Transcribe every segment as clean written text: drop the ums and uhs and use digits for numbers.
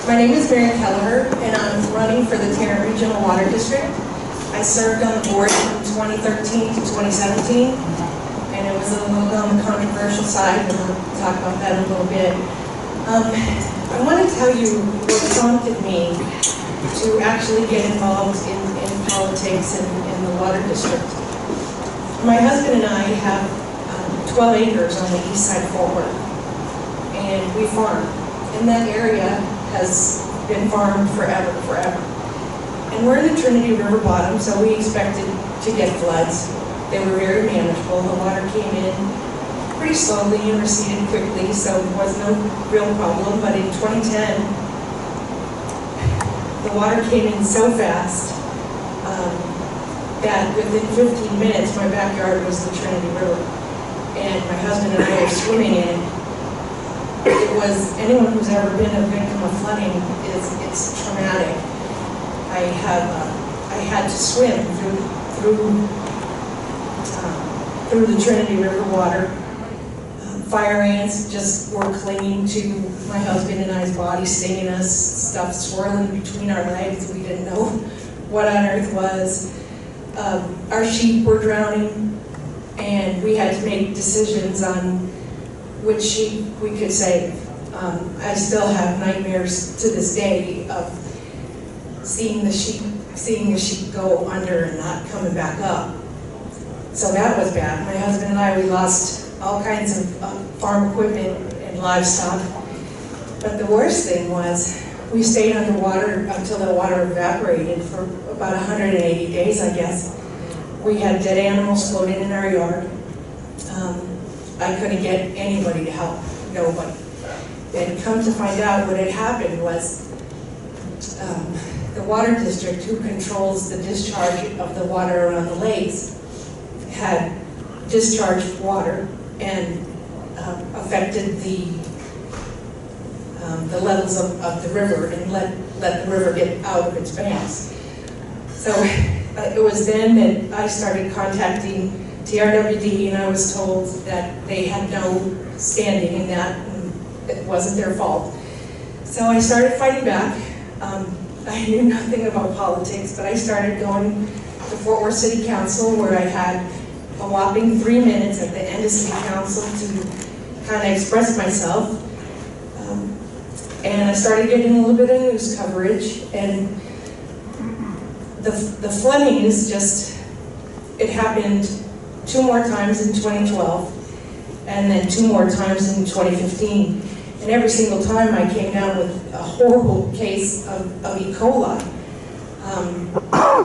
My name is Mary Kelleher, and I'm running for the TRWD Regional Water District. I served on the board from 2013 to 2017, and it was a little on the controversial side, and we'll talk about that in a little bit. I want to tell you what prompted me to actually get involved in politics in the water district. My husband and I have 12 acres on the east side of Fort Worth, and we farm. And that area has been farmed forever. And we're in the Trinity River bottom, so we expected to get floods. They were very manageable. The water came in pretty slowly and receded quickly, so there was no real problem. But in 2010, the water came in so fast that within 15 minutes, my backyard was the Trinity River. And my husband and I were swimming in it. It was, anyone who's ever been a victim of flooding, it's traumatic. I had to swim through the Trinity River water. Fire ants just were clinging to my husband and I's body, stinging us, stuff swirling between our legs. We didn't know what on earth was. Our sheep were drowning, and we had to make decisions on which sheep we could save. I still have nightmares to this day of seeing the sheep go under and not coming back up. So that was bad. My husband and I, we lost all kinds of farm equipment and livestock. But the worst thing was we stayed underwater until the water evaporated for about 180 days, I guess. We had dead animals floating in our yard. I couldn't get anybody to help, nobody. And come to find out, what had happened was the water district, who controls the discharge of the water around the lakes, had discharged water and affected the levels of the river and let the river get out of its banks. So it was then that I started contacting TRWD, and I was told that they had no standing in that, and it wasn't their fault. So I started fighting back. I knew nothing about politics, but I started going to Fort Worth City Council, where I had a whopping 3 minutes at the end of City Council to kind of express myself. And I started getting a little bit of news coverage, and the flooding is just, it happened 2 more times in 2012, and then 2 more times in 2015. And every single time I came down with a horrible case of E. coli.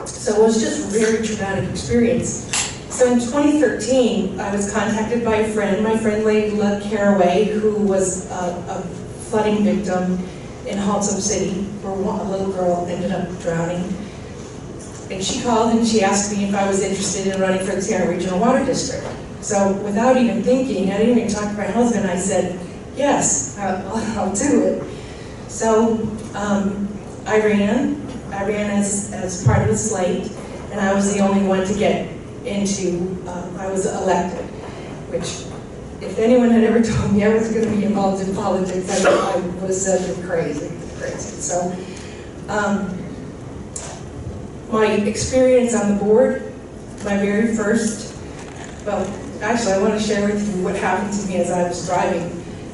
So it was just a very traumatic experience. So in 2013, I was contacted by a friend, my friend Layla Caraway, who was a flooding victim in Haltom City, where a little girl ended up drowning. And she called and she asked me if I was interested in running for the TRWD Regional Water District. So without even thinking, I didn't even talk to my husband, I said, yes, I'll do it. So I ran as part of the slate, and I was the only one to get into, I was elected, which if anyone had ever told me I was going to be involved in politics, I would have said crazy. So my experience on the board, my very first, well, actually I want to share with you what happened to me as I was driving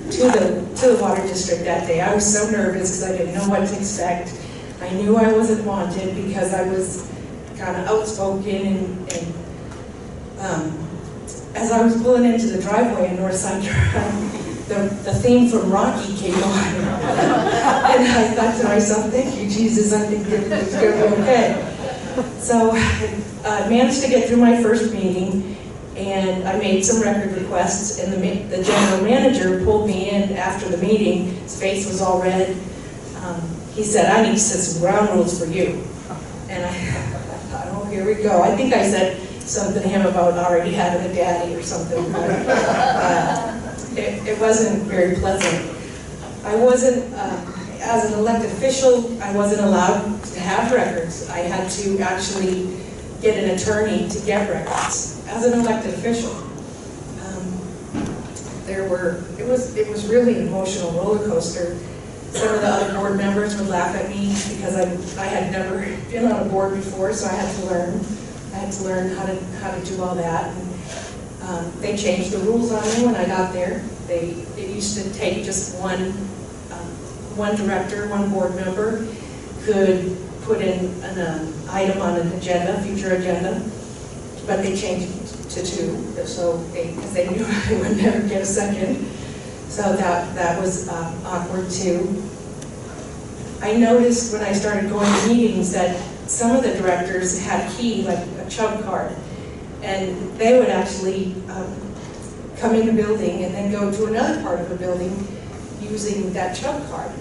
to the water district that day. I was so nervous because I didn't know what to expect. I knew I wasn't wanted because I was kind of outspoken, and as I was pulling into the driveway in Northside Drive, the theme from Rocky came on. And I thought to myself, thank you, Jesus, I think it's going to be okay. So I managed to get through my first meeting, and I made some record requests, and the general manager pulled me in after the meeting. His face was all red. He said, I need to set some ground rules for you. And I thought, oh, here we go. I think I said something to him about already having a daddy or something, but it wasn't very pleasant. I wasn't, as an elected official, I wasn't allowed to have records. I had to actually get an attorney to get records as an elected official. It was really an emotional roller coaster. Some of the other board members would laugh at me because I had never been on a board before, so I had to learn. I had to learn how to do all that. And, they changed the rules on me when I got there. It used to take just one director, one board member could put in an item on an agenda, future agenda, but they changed it to two, so because they knew I would never get a second. So that was awkward too. I noticed when I started going to meetings that some of the directors had a key, like a chub card, and they would actually come in the building and then go to another part of the building using that chub card.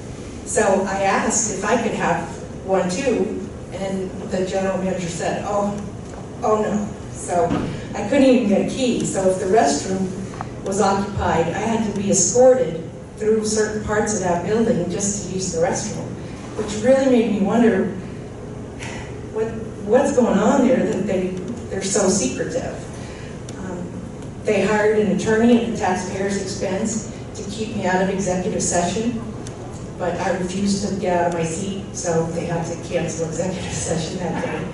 So I asked if I could have one too, and the general manager said, oh no. So I couldn't even get a key. So if the restroom was occupied, I had to be escorted through certain parts of that building just to use the restroom, which really made me wonder what's going on there that they're so secretive. They hired an attorney at the taxpayer's expense to keep me out of executive session, but I refused to get out of my seat, so they had to cancel executive session that day.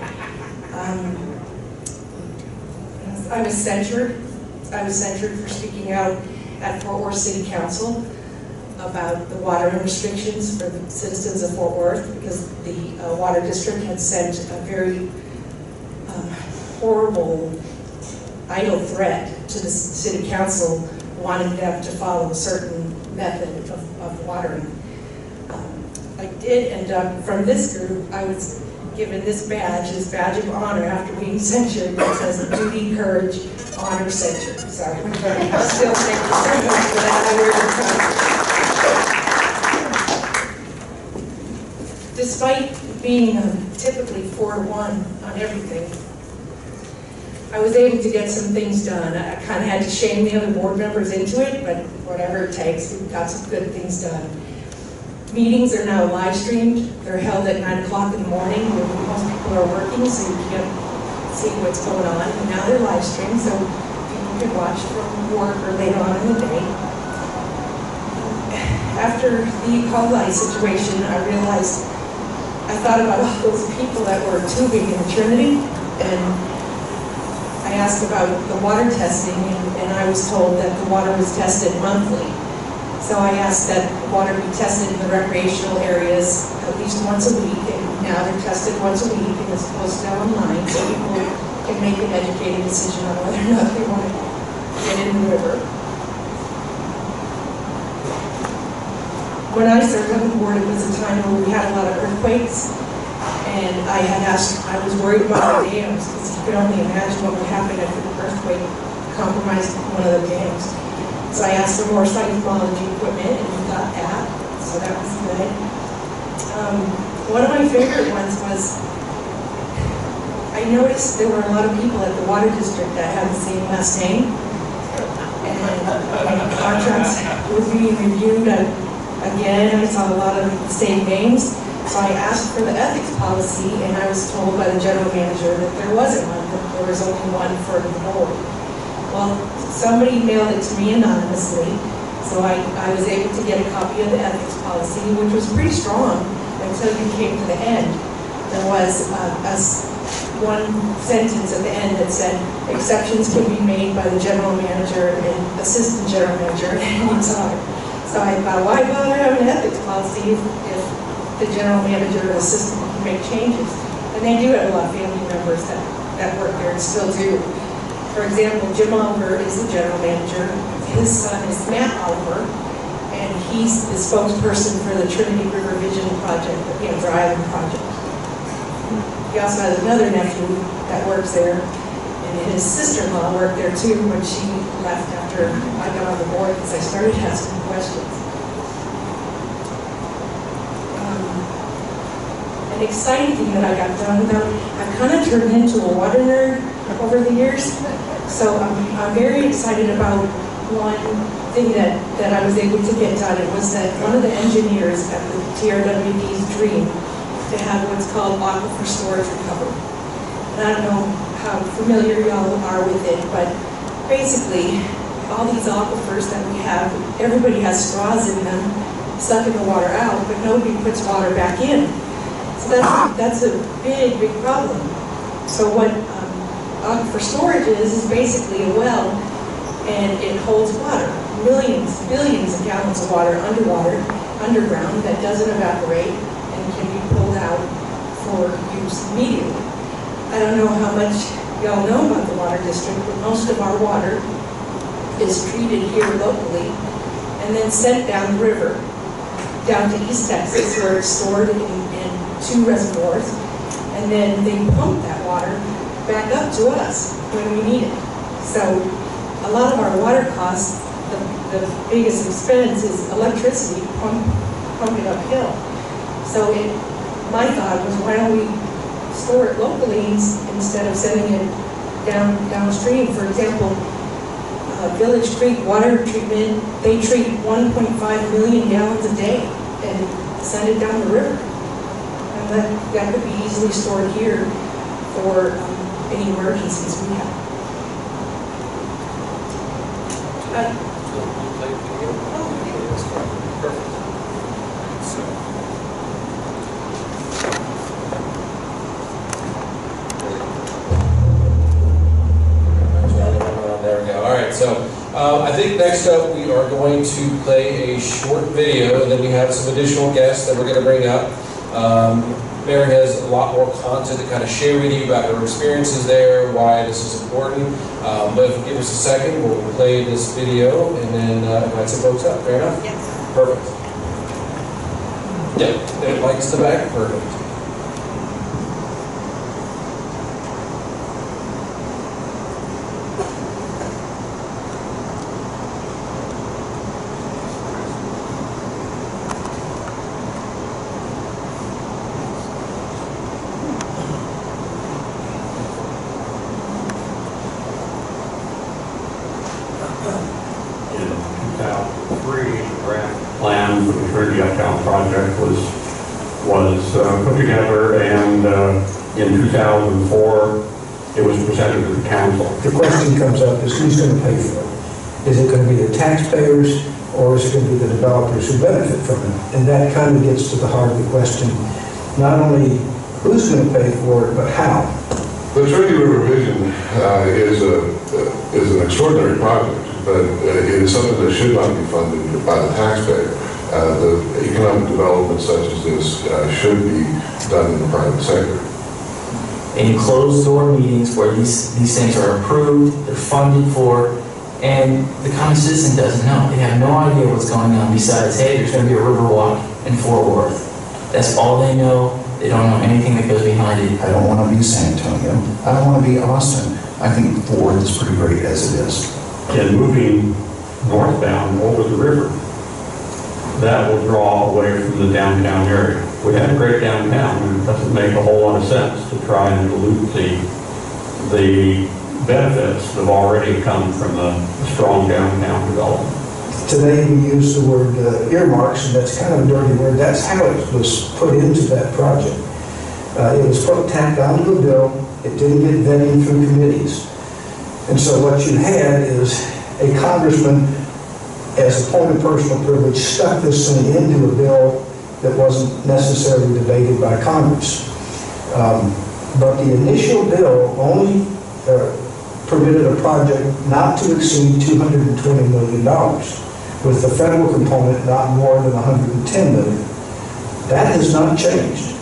I was censured. I was censured for speaking out at Fort Worth City Council about the watering restrictions for the citizens of Fort Worth, because the water district had sent a very horrible, idle threat to the city council wanting them to follow a certain method of watering. I did end up, from this group, I was given this badge of honor after being censured. It says duty, courage, honor, censure. So still thank you so much for that. I wear the crown. Despite being typically 4-1 on everything, I was able to get some things done. I kind of had to shame the other board members into it, but whatever it takes, we got some good things done. Meetings are now live streamed. They're held at 9 o'clock in the morning when most people are working, so you can't see what's going on. And now they're live streamed, so people can watch from work or later on in the day. After the E. coli situation, I realized, I thought about all those people that were tubing in Trinity, and I asked about the water testing, and I was told that the water was tested monthly. So I asked that water be tested in the recreational areas at least once a week, and now they're tested once a week, and it's posted online, so people can make an educated decision on whether or not they want to get in the river. When I served on the board, it was a time where we had a lot of earthquakes, and I was worried about the dams, because you could only imagine what would happen if an earthquake compromised one of the dams. So I asked for more seismology equipment, and we got that, so that was good. One of my favorite ones was, I noticed there were a lot of people at the water district that had the same last name, and contracts were being reviewed. Again, I saw a lot of the same names, so I asked for the ethics policy, and I was told by the general manager that there wasn't one, that there was only one for the board. Well, somebody mailed it to me anonymously, so I was able to get a copy of the ethics policy, which was pretty strong until you came to the end. There was one sentence at the end that said, exceptions can be made by the general manager and assistant general manager at any time. So I thought, why bother having an ethics policy if the general manager or assistant can make changes? And they do have a lot of family members that work there and still do. For example, Jim Oliver is the general manager. His son is Matt Oliver, and he's the spokesperson for the Trinity River Vision Project, the Panther Island project. He also has another nephew that works there, and his sister-in-law worked there too, but she left after I got on the board because I started asking questions. An exciting thing that I got done, I kind of turned into a water nerd over the years. So I'm very excited about one thing that I was able to get done. It was that one of the engineers at the TRWD's dream to have what's called aquifer storage recovery. And I don't know how familiar y'all are with it, but basically all these aquifers that we have, everybody has straws in them, sucking the water out, but nobody puts water back in. So that's a big, big problem. So what aquifer storage is basically a well, and it holds water, millions, billions of gallons of water underground that doesn't evaporate and can be pulled out for use immediately. I don't know how much y'all know about the water district, but most of our water is treated here locally and then sent down the river, down to East Texas, where it's stored in 2 reservoirs, and then they pump that water back up to us when we need it. So a lot of our water costs, the biggest expense is electricity, pump it uphill. So my thought was, why don't we store it locally instead of sending it downstream? For example, Village Creek Water Treatment, they treat 1.5 million gallons a day and send it down the river. And that could be easily stored here for any emergencies we have. There we go. All right, so I think next up we are going to play a short video, and then we have some additional guests that we're going to bring up. Mary has a lot more content to kind of share with you about her experiences there, why this is important. But if you give us a second, we'll play this video and then invite some folks up. Fair enough? Yes. Perfect. Yep, and it lights the back. Perfect. Put together, and in 2004 it was presented to the council. The question comes up is, who's going to pay for it? Is it going to be the taxpayers, or is it going to be the developers who benefit from it? And that kind of gets to the heart of the question, not only who's going to pay for it, but how. The Trinity River Vision is an extraordinary project, but it is something that should not be funded by the taxpayer. The economic development such as this should be done in the private sector. In closed-door meetings where these things are approved, they're funded for, and the common citizen doesn't know. They have no idea what's going on besides, hey, there's going to be a river walk in Fort Worth. That's all they know. They don't know anything that goes behind it. I don't want to be San Antonio. I don't want to be Austin. I think Fort Worth is pretty great as it is. And moving northbound over the river, that will draw away from the downtown area. We have a great downtown, and it doesn't make a whole lot of sense to try and dilute the benefits that have already come from the strong downtown development. Today we use the word earmarks, and that's kind of a dirty word. That's how it was put into that project. It was tacked onto the bill. It didn't get vetted through committees. And so what you had is a congressman, as a point of personal privilege, stuck this thing into a bill that wasn't necessarily debated by Congress. But the initial bill only permitted a project not to exceed $220 million, with the federal component not more than $110 million. That has not changed.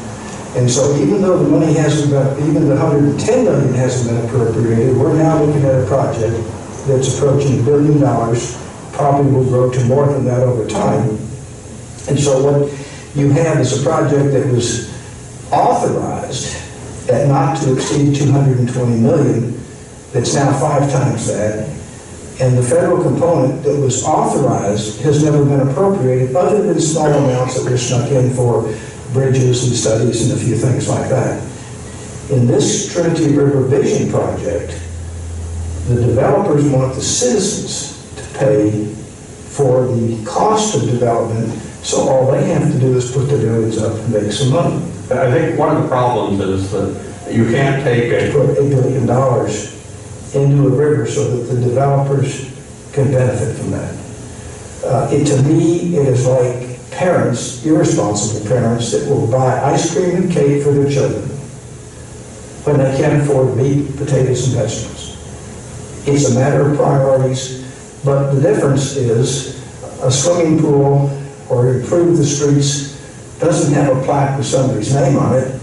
And so even though the money hasn't been, even the $110 million hasn't been appropriated, we're now looking at a project that's approaching $1 billion, probably will grow to more than that over time. And so what you have is a project that was authorized at not to exceed $220 million, that's now 5 times that, and the federal component that was authorized has never been appropriated other than small amounts that were snuck in for bridges and studies and a few things like that. In this Trinity River Vision project, the developers want the citizens to pay for the cost of development, so all they have to do is put their buildings up and make some money. I think one of the problems is that you can't take put $8 billion into a river so that the developers can benefit from that. To me, it is like parents, irresponsible parents, that will buy ice cream and cake for their children when they can't afford meat, potatoes, and vegetables. It's a matter of priorities, but the difference is a swimming pool or improve the streets doesn't have a plaque with somebody's name on it.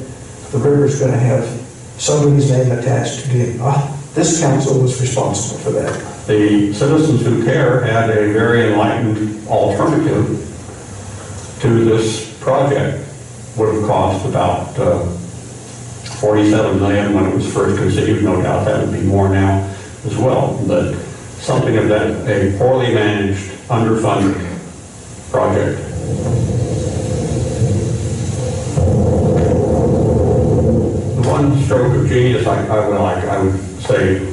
The river's going to have somebody's name attached to it. This council was responsible for that. The citizens who care had a very enlightened alternative to this project. Would have cost about $47 million when it was first conceived. No doubt that would be more now as well. But something of that, a poorly managed, underfunded project. The one stroke of genius, I would say,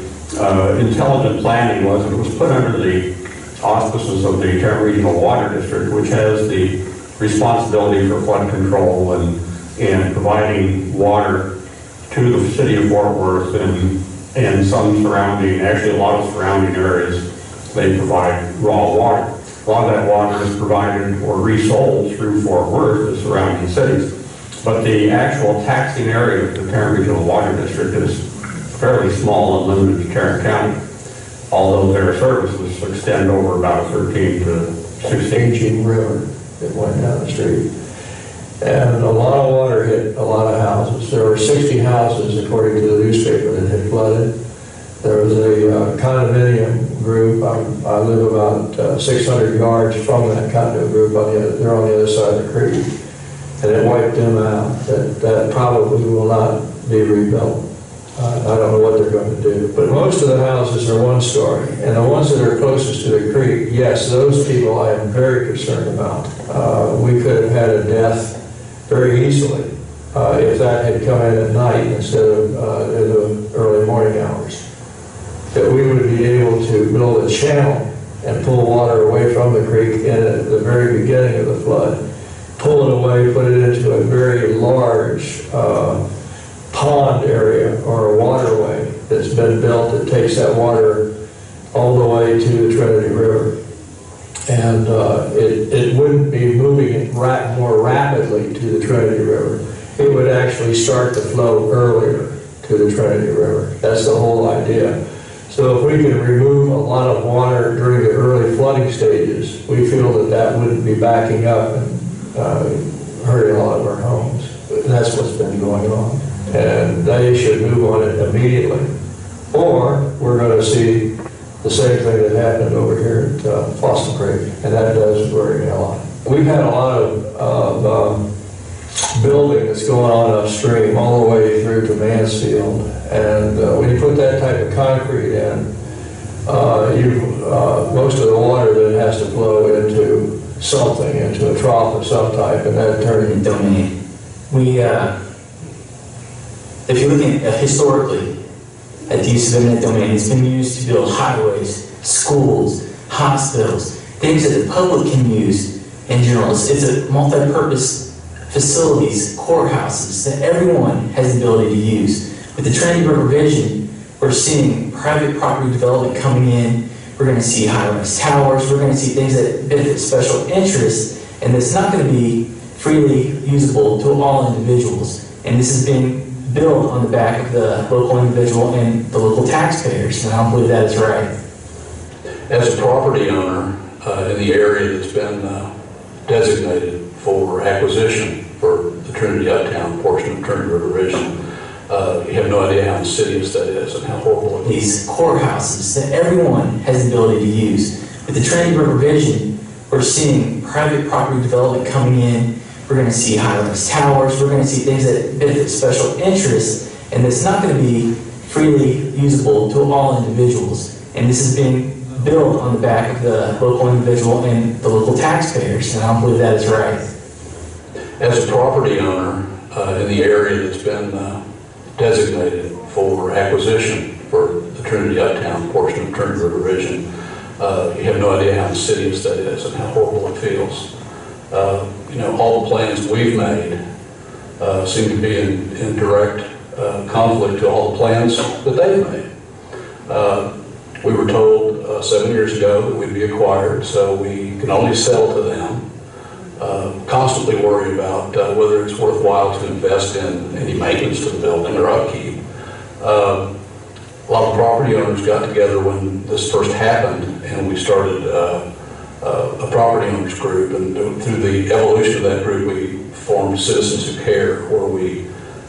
intelligent planning was it was put under the auspices of the TRWD Regional Water District, which has the responsibility for flood control and providing water to the city of Fort Worth and some surrounding, actually a lot of surrounding areas. They provide raw water. A lot of that water is provided or resold through Fort Worth, the surrounding cities. But the actual taxing area of the Tarrant Regional Water District is fairly small and limited to Tarrant County, although their services extend over about 13 to 16. Aging river that went down the street. And a lot of water hit a lot of houses. There were 60 houses, according to the newspaper, that had flooded. There was a condominium group. I live about 600 yards from that condominium group. They're on the other side of the creek. And it wiped them out. That probably will not be rebuilt. I don't know what they're going to do. But most of the houses are one story. And the ones that are closest to the creek, yes, those people I am very concerned about. We could have had a death very easily if that had come in at night instead of in the early morning hours. That we would be able to build a channel and pull water away from the creek at the very beginning of the flood. Pull it away, put it into a very large pond area or a waterway that's been built that takes that water all the way to the Trinity River. And it wouldn't be moving it more rapidly to the Trinity River. It would actually start to flow earlier to the Trinity River. That's the whole idea. So if we can remove a lot of water during the early flooding stages, we feel that that wouldn't be backing up and hurting a lot of our homes. That's what's been going on. And they should move on it immediately. Or we're going to see the same thing that happened over here at Fossil Creek, and that does worry me a lot. We've had a lot of building that's going on upstream all the way through to Mansfield, and when you put that type of concrete in, most of the water then has to flow into something, into a trough of some type, and that turns into domain. If you're looking at historically at the use of eminent domain, it's been used to build highways, schools, hospitals, things that the public can use in general. It's a multi-purpose facilities, courthouses that everyone has the ability to use. With the Trinity River Vision, we're seeing private property development coming in. We're going to see high-rise towers. We're going to see things that benefit special interests, and it's not going to be freely usable to all individuals. And this is being built on the back of the local individual and the local taxpayers, and I don't believe that is right. As a property owner in the area that's been designated for acquisition for the Trinity Uptown portion of Trinity River Vision, you have no idea how insidious that is and how horrible it is. These courthouses that everyone has the ability to use. With the Trinity River Vision, we're seeing private property development coming in. We're going to see high-rise towers. We're going to see things that benefit special interests, and it's not going to be freely usable to all individuals. And this is being built on the back of the local individual and the local taxpayers, and I don't believe that is right. As a property owner in the area that's been designated for acquisition for the Trinity Uptown portion of Trinity River Vision, you have no idea how insidious that is and how horrible it feels. All the plans we've made seem to be in direct conflict to all the plans that they've made. We were told 7 years ago that we'd be acquired, so we can only sell to them constantly worry about whether it's worthwhile to invest in any maintenance to the building or upkeep. A lot of property owners got together when this first happened, and we started a property owners group, and through the evolution of that group, we formed Citizens Who Care, where we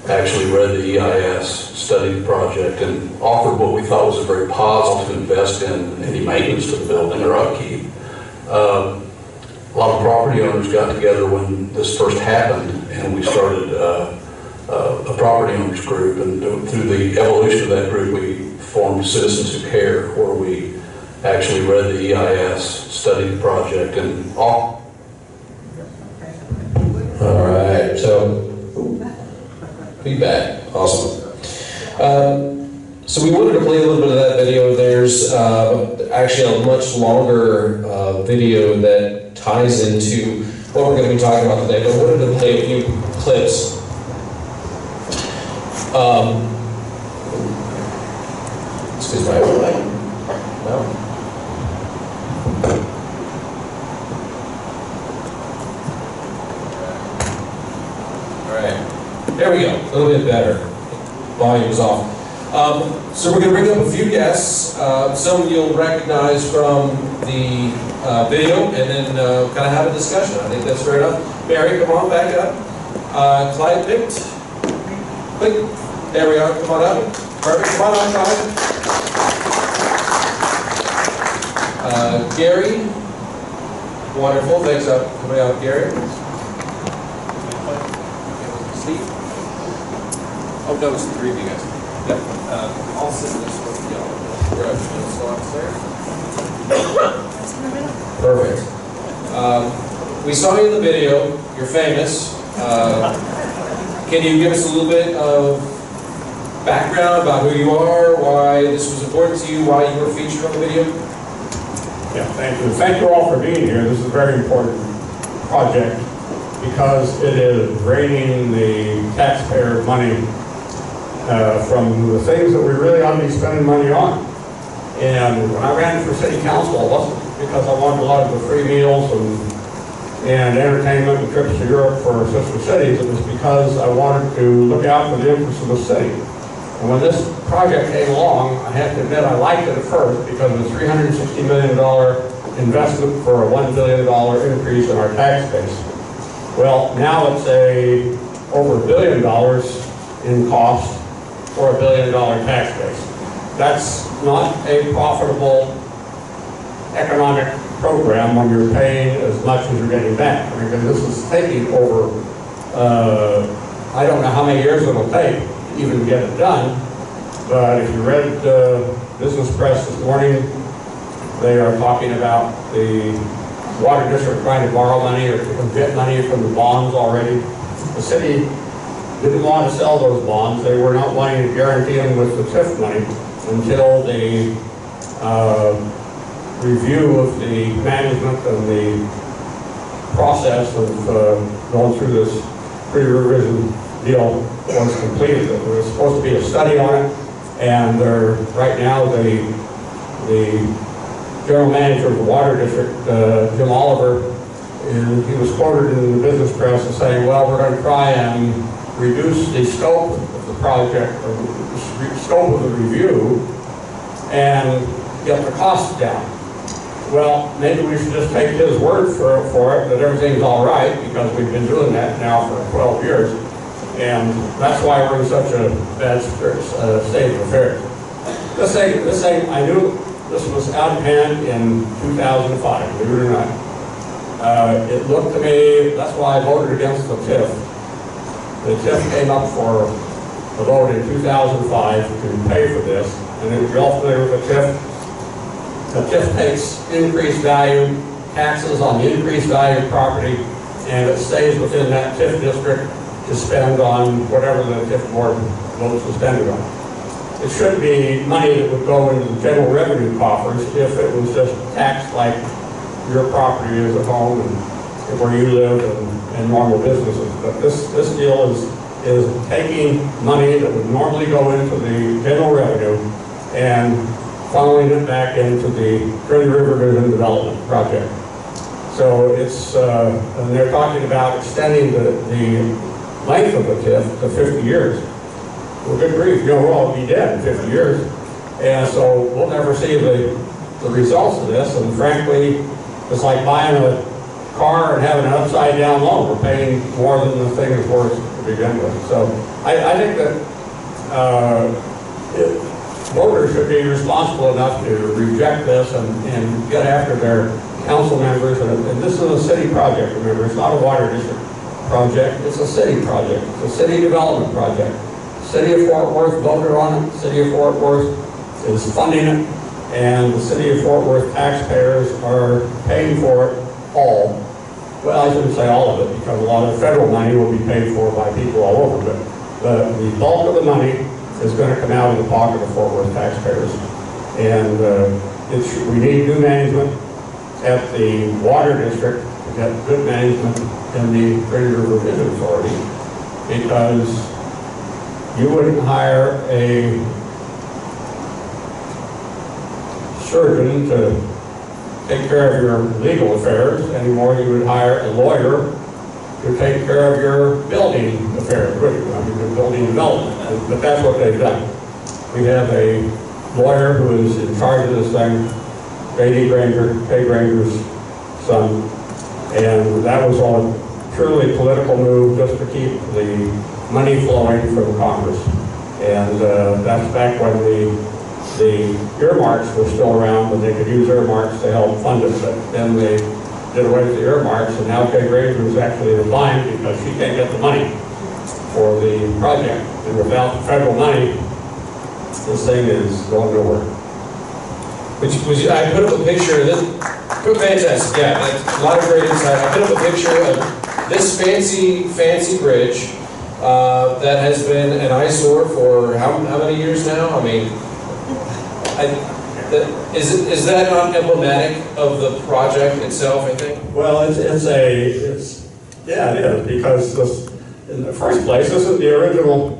actually read the EIS, studied the project, and offered what we thought was a very positive to invest in any maintenance to the building or upkeep. A lot of property owners got together when this first happened, and we started a property owners group, and through the evolution of that group, we formed Citizens Who Care, where we actually read the EIS, studied the project, and all right, so feedback, awesome. So we wanted to play a little bit of that video. There's actually a much longer video that ties into what we're going to be talking about today, but I wanted to play a few clips. Excuse my light. No. All right. There we go. A little bit better. Volume's off. So we're going to bring up a few guests. Some you'll recognize from the video, and then kind of have a discussion. I think that's fair enough. Mary, come on, back up. Clyde picked. Click. There we are. Come on up. Perfect. Come on up, Clyde. Gary. Wonderful. Thanks for coming out, Gary. Steve. Oh, no, it's the three of you guys. Yeah. I'll sit this with y'all. Perfect. We saw you in the video. You're famous. Can you give us a little bit of background about who you are, why this was important to you, why you were featured on the video? Yeah, thank you. Thank you all for being here. This is a very important project because it is draining the taxpayer money from the things that we really ought to be spending money on. And when I ran for city council, it wasn't because I wanted a lot of the free meals and entertainment and trips to Europe for sister cities. It was because I wanted to look out for the interests of the city. And when this project came along, I have to admit I liked it at first because of the $360 million investment for a $1 billion increase in our tax base. Well, now it's over $1 billion in cost for $1 billion tax base. That's not a profitable economic program when you're paying as much as you're getting back. I mean, because this is taking over, I don't know how many years it'll take to even get it done, but if you read the business press this morning, they are talking about the water district trying to borrow money or to get money from the bonds already. The city didn't want to sell those bonds. They were not wanting to guarantee them with the TIF money until the review of the management and the process of going through this pre-revision deal was completed. There was supposed to be a study on it, and right now the general manager of the water district, Jim Oliver, he was quoted in the business press as saying, well, we're going to try and reduce the scope of the project, or the scope of the review, and get the costs down. Well, maybe we should just take his word for it that everything's all right, because we've been doing that now for 12 years, and that's why we're in such a bad state of affairs. This thing, I knew this was out of hand in 2005, believe it or not. It looked to me, that's why I voted against the TIF. The TIF came up for a vote in 2005 to pay for this, and if you're all familiar with the TIF takes increased value, taxes on the increased value of property, and it stays within that TIF district to spend on whatever the TIF board votes to spend it on. It should be money that would go into the general revenue coffers if it was just taxed like your property is at home and where you live and normal businesses. But this deal is taking money that would normally go into the general revenue and funneling it back into the Trinity River Vision Development Project. So it's, and they're talking about extending the length of the TIF to 50 years. Well, good grief, we'll all be dead in 50 years. And so we'll never see the results of this. And frankly, it's like buying a car and having an upside down loan. We're paying more than the thing is worth to begin with. So I think that voters should be responsible enough to reject this and get after their council members. And this is a city project, remember, it's not a water district project, it's a city project. It's a city development project. City of Fort Worth voted on it, City of Fort Worth is funding it, and the City of Fort Worth taxpayers are paying for it all. Well, I shouldn't say all of it, because a lot of federal money will be paid for by people all over, but the bulk of the money is going to come out of the pocket of Fort Worth taxpayers. And we need new management at the water district to get good management in the Trinity River Vision Authority, because you wouldn't hire a surgeon to take care of your legal affairs anymore. You would hire a lawyer to take care of your building affairs, your building development. But that's what they've done. We have a lawyer who is in charge of this thing, J.D. Granger, Kay Granger's son, and that was all a purely political move just to keep the money flowing from Congress. And that's back when the earmarks were still around, when they could use earmarks to help fund it. But then they did away with the earmarks, and now Kay Granger is actually in a bind because she can't get the money for the project. And without federal money, this thing is going nowhere. I put up a picture of this. Fantastic, yeah, that's a lot of great insight. I put up a picture of this fancy bridge that has been an eyesore for how many years now? I mean, is that not emblematic of the project itself, I think? Well, yeah, it is, because in the first place, this isn't the original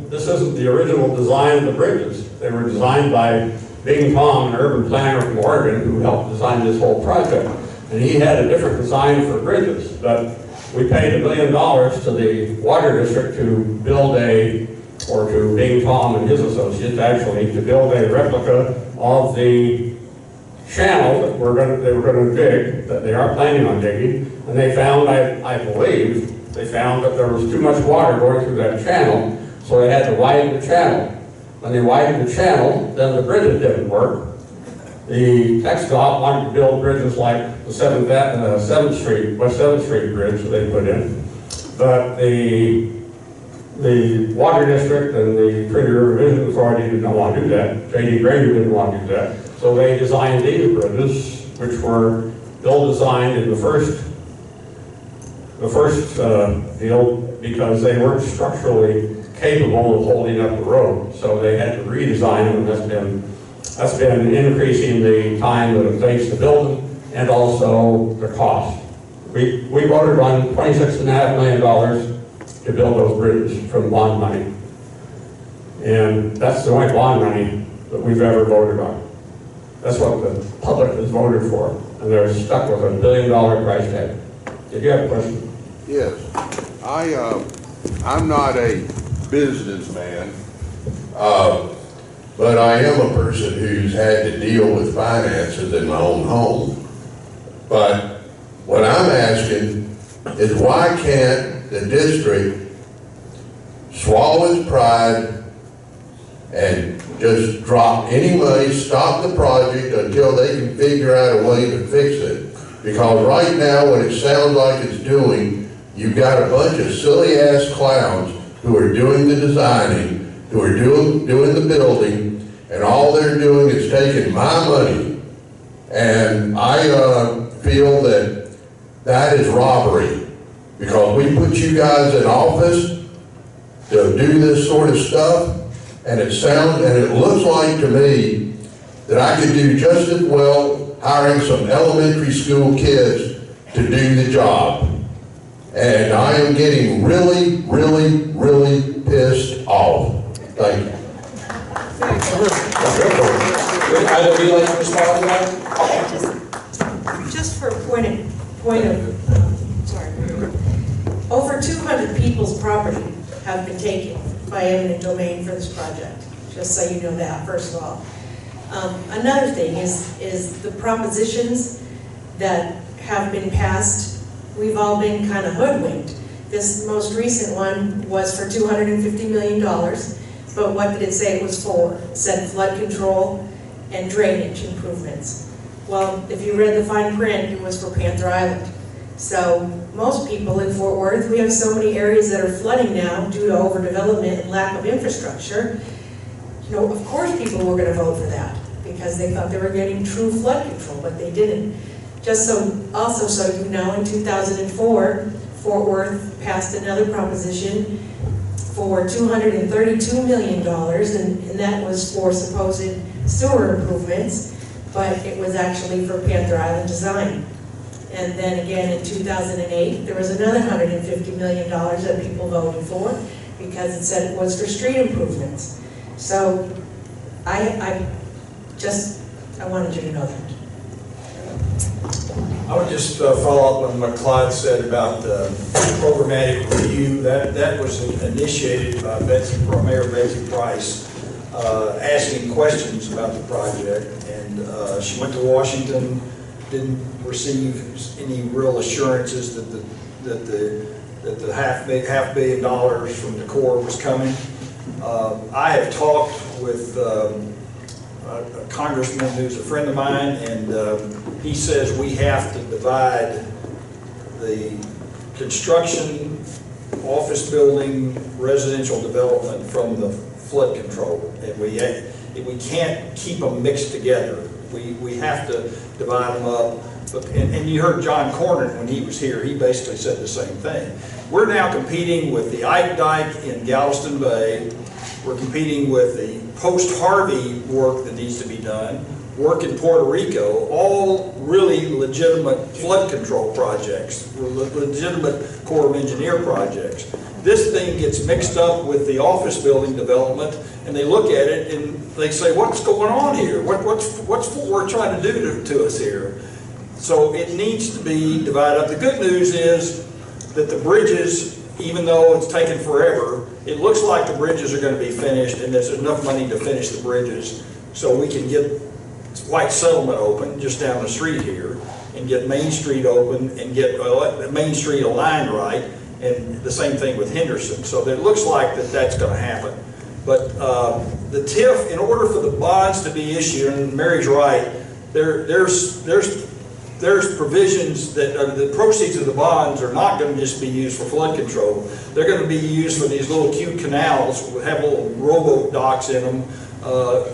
design of the bridges. They were designed by Bing Tom, an urban planner from Oregon, who helped design this whole project. And he had a different design for bridges, but we paid $1 million to the water district to build to Bing Tom and his associates actually, to build a replica of the channel that they were going to dig, that they are planning on digging. And they found, I believe, they found that there was too much water going through that channel, so they had to widen the channel. When they widened the channel, then the bridges didn't work. The TxDOT wanted to build bridges like the 7th Street, West 7th Street bridge that they put in. But the water district and the Trinity River Vision Authority didn't want to do that. J.D. Granger didn't want to do that. So they designed these bridges, which were ill-designed in the first deal because they weren't structurally capable of holding up the road. So they had to redesign them, and that's been increasing the time that it takes to build them and also the cost. We voted on $26.5 million to build those bridges from bond money. And that's the only bond money that we've ever voted on. That's what the public has voted for. And they're stuck with $1 billion price tag. Did you have a question? Yes. I'm not a businessman, but I am a person who's had to deal with finances in my own home. But what I'm asking is, why can't the district swallow its pride and just drop any money, stop the project until they can figure out a way to fix it? Because right now, what it sounds like it's doing, you've got a bunch of silly-ass clowns who are doing the designing, who are doing the building, and all they're doing is taking my money. And I feel that is robbery, because we put you guys in office to do this sort of stuff, and it looks like to me that I could do just as well hiring some elementary school kids to do the job. And I am getting really, really, really pissed off. Thank you. Either of you like to respond to that? Just for point point of, sorry. Over 200 people's property have been taken by eminent domain for this project, just so you know that, first of all. Another thing is the propositions that have been passed, we've all been kind of hoodwinked. This most recent one was for $250 million, but what did it say it was for? It said flood control and drainage improvements. Well, if you read the fine print, it was for Panther Island. So most people in Fort Worth, we have so many areas that are flooding now due to overdevelopment and lack of infrastructure. You know, of course people were going to vote for that because they thought they were getting true flood control, but they didn't. Just so, also so you know, in 2004, Fort Worth passed another proposition for $232 million, and that was for supposed sewer improvements, but it was actually for Panther Island design. And then again in 2008, there was another $150 million that people voted for because it said it was for street improvements. So I wanted you to know that. I would just follow up on what Clyde said about the programmatic review. That was initiated by Mayor Betsy Price, asking questions about the project. And she went to Washington, didn't receive any real assurances that the $500 million from the Corps was coming. I have talked with a congressman who's a friend of mine, and he says we have to divide the construction, office building, residential development from the flood control, and we can't keep them mixed together. We have to divide them up. And you heard John Cornyn when he was here, he basically said the same thing. We're now competing with the Ike Dike in Galveston Bay. We're competing with the post-Harvey work that needs to be done, work in Puerto Rico, all really legitimate flood control projects, legitimate Corps of Engineer projects. This thing gets mixed up with the office building development, and they look at it and they say, what's going on here? What's Fort Worth trying to do to us here? So it needs to be divided up. The good news is that the bridges, even though it's taken forever, it looks like the bridges are going to be finished, and there's enough money to finish the bridges so we can get White Settlement open just down the street here, and get Main Street open, and get Main Street aligned right, and the same thing with Henderson. So it looks like that's going to happen. But the TIF, in order for the bonds to be issued, and Mary's right, there's provisions that the proceeds of the bonds are not going to just be used for flood control. They're going to be used for these little cute canals that have little rowboat docks in them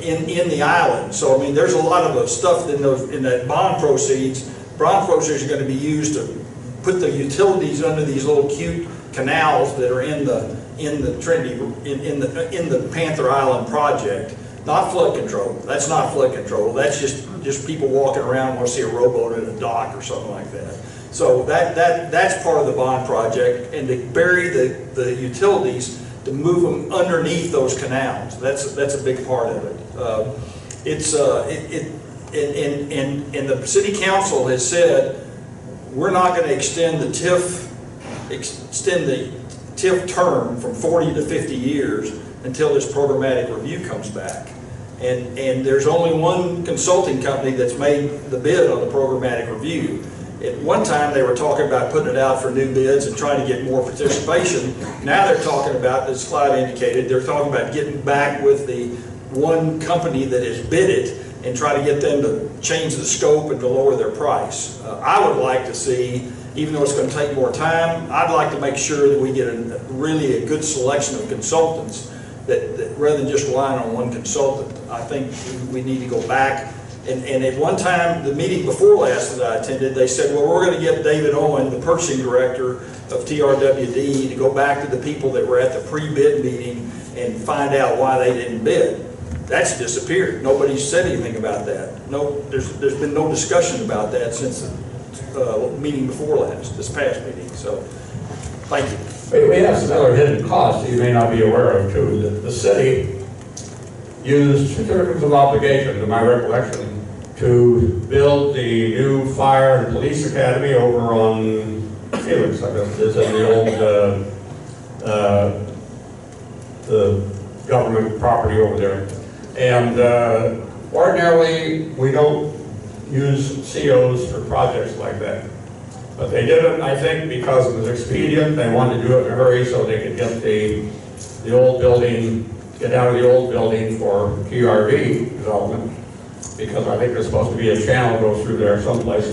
in the island. So I mean, there's a lot of stuff in that bond proceeds. Bond proceeds are going to be used to put the utilities under these little cute canals that are in the Trinity in the Panther Island project. Not flood control. That's not flood control. That's just people walking around want to see a rowboat at a dock or something like that. So that's part of the bond project, and to bury the utilities to move them underneath those canals. That's a big part of it. And the city council has said we're not going to extend the TIF term from 40 to 50 years until this programmatic review comes back. And there's only one consulting company that's made the bid on the programmatic review. At one time they were talking about putting it out for new bids and trying to get more participation. Now they're talking about, as Clyde indicated, they're talking about getting back with the one company that has bid it and try to get them to change the scope and to lower their price. I would like to see, even though it's going to take more time, I'd like to make sure that we get really a good selection of consultants that rather than just relying on one consultant. I think we need to go back. And at one time, the meeting before last that I attended, they said, well, we're going to get David Owen, the purchasing director of TRWD, to go back to the people that were at the pre-bid meeting and find out why they didn't bid. That's disappeared. Nobody's said anything about that. No, there's been no discussion about that since the meeting before last, this past meeting. So, thank you. We have some other hidden costs you may not be aware of too. The city used certificates of obligation, to my recollection, to build the new fire and police academy over on Felix, I guess it is, in the old, the government property over there. And ordinarily, we don't use COs for projects like that. But they did it, I think, because it was expedient. They wanted to do it in a hurry so they could get the old building, get out of the old building for TRWD development, because I think there's supposed to be a channel go through there someplace.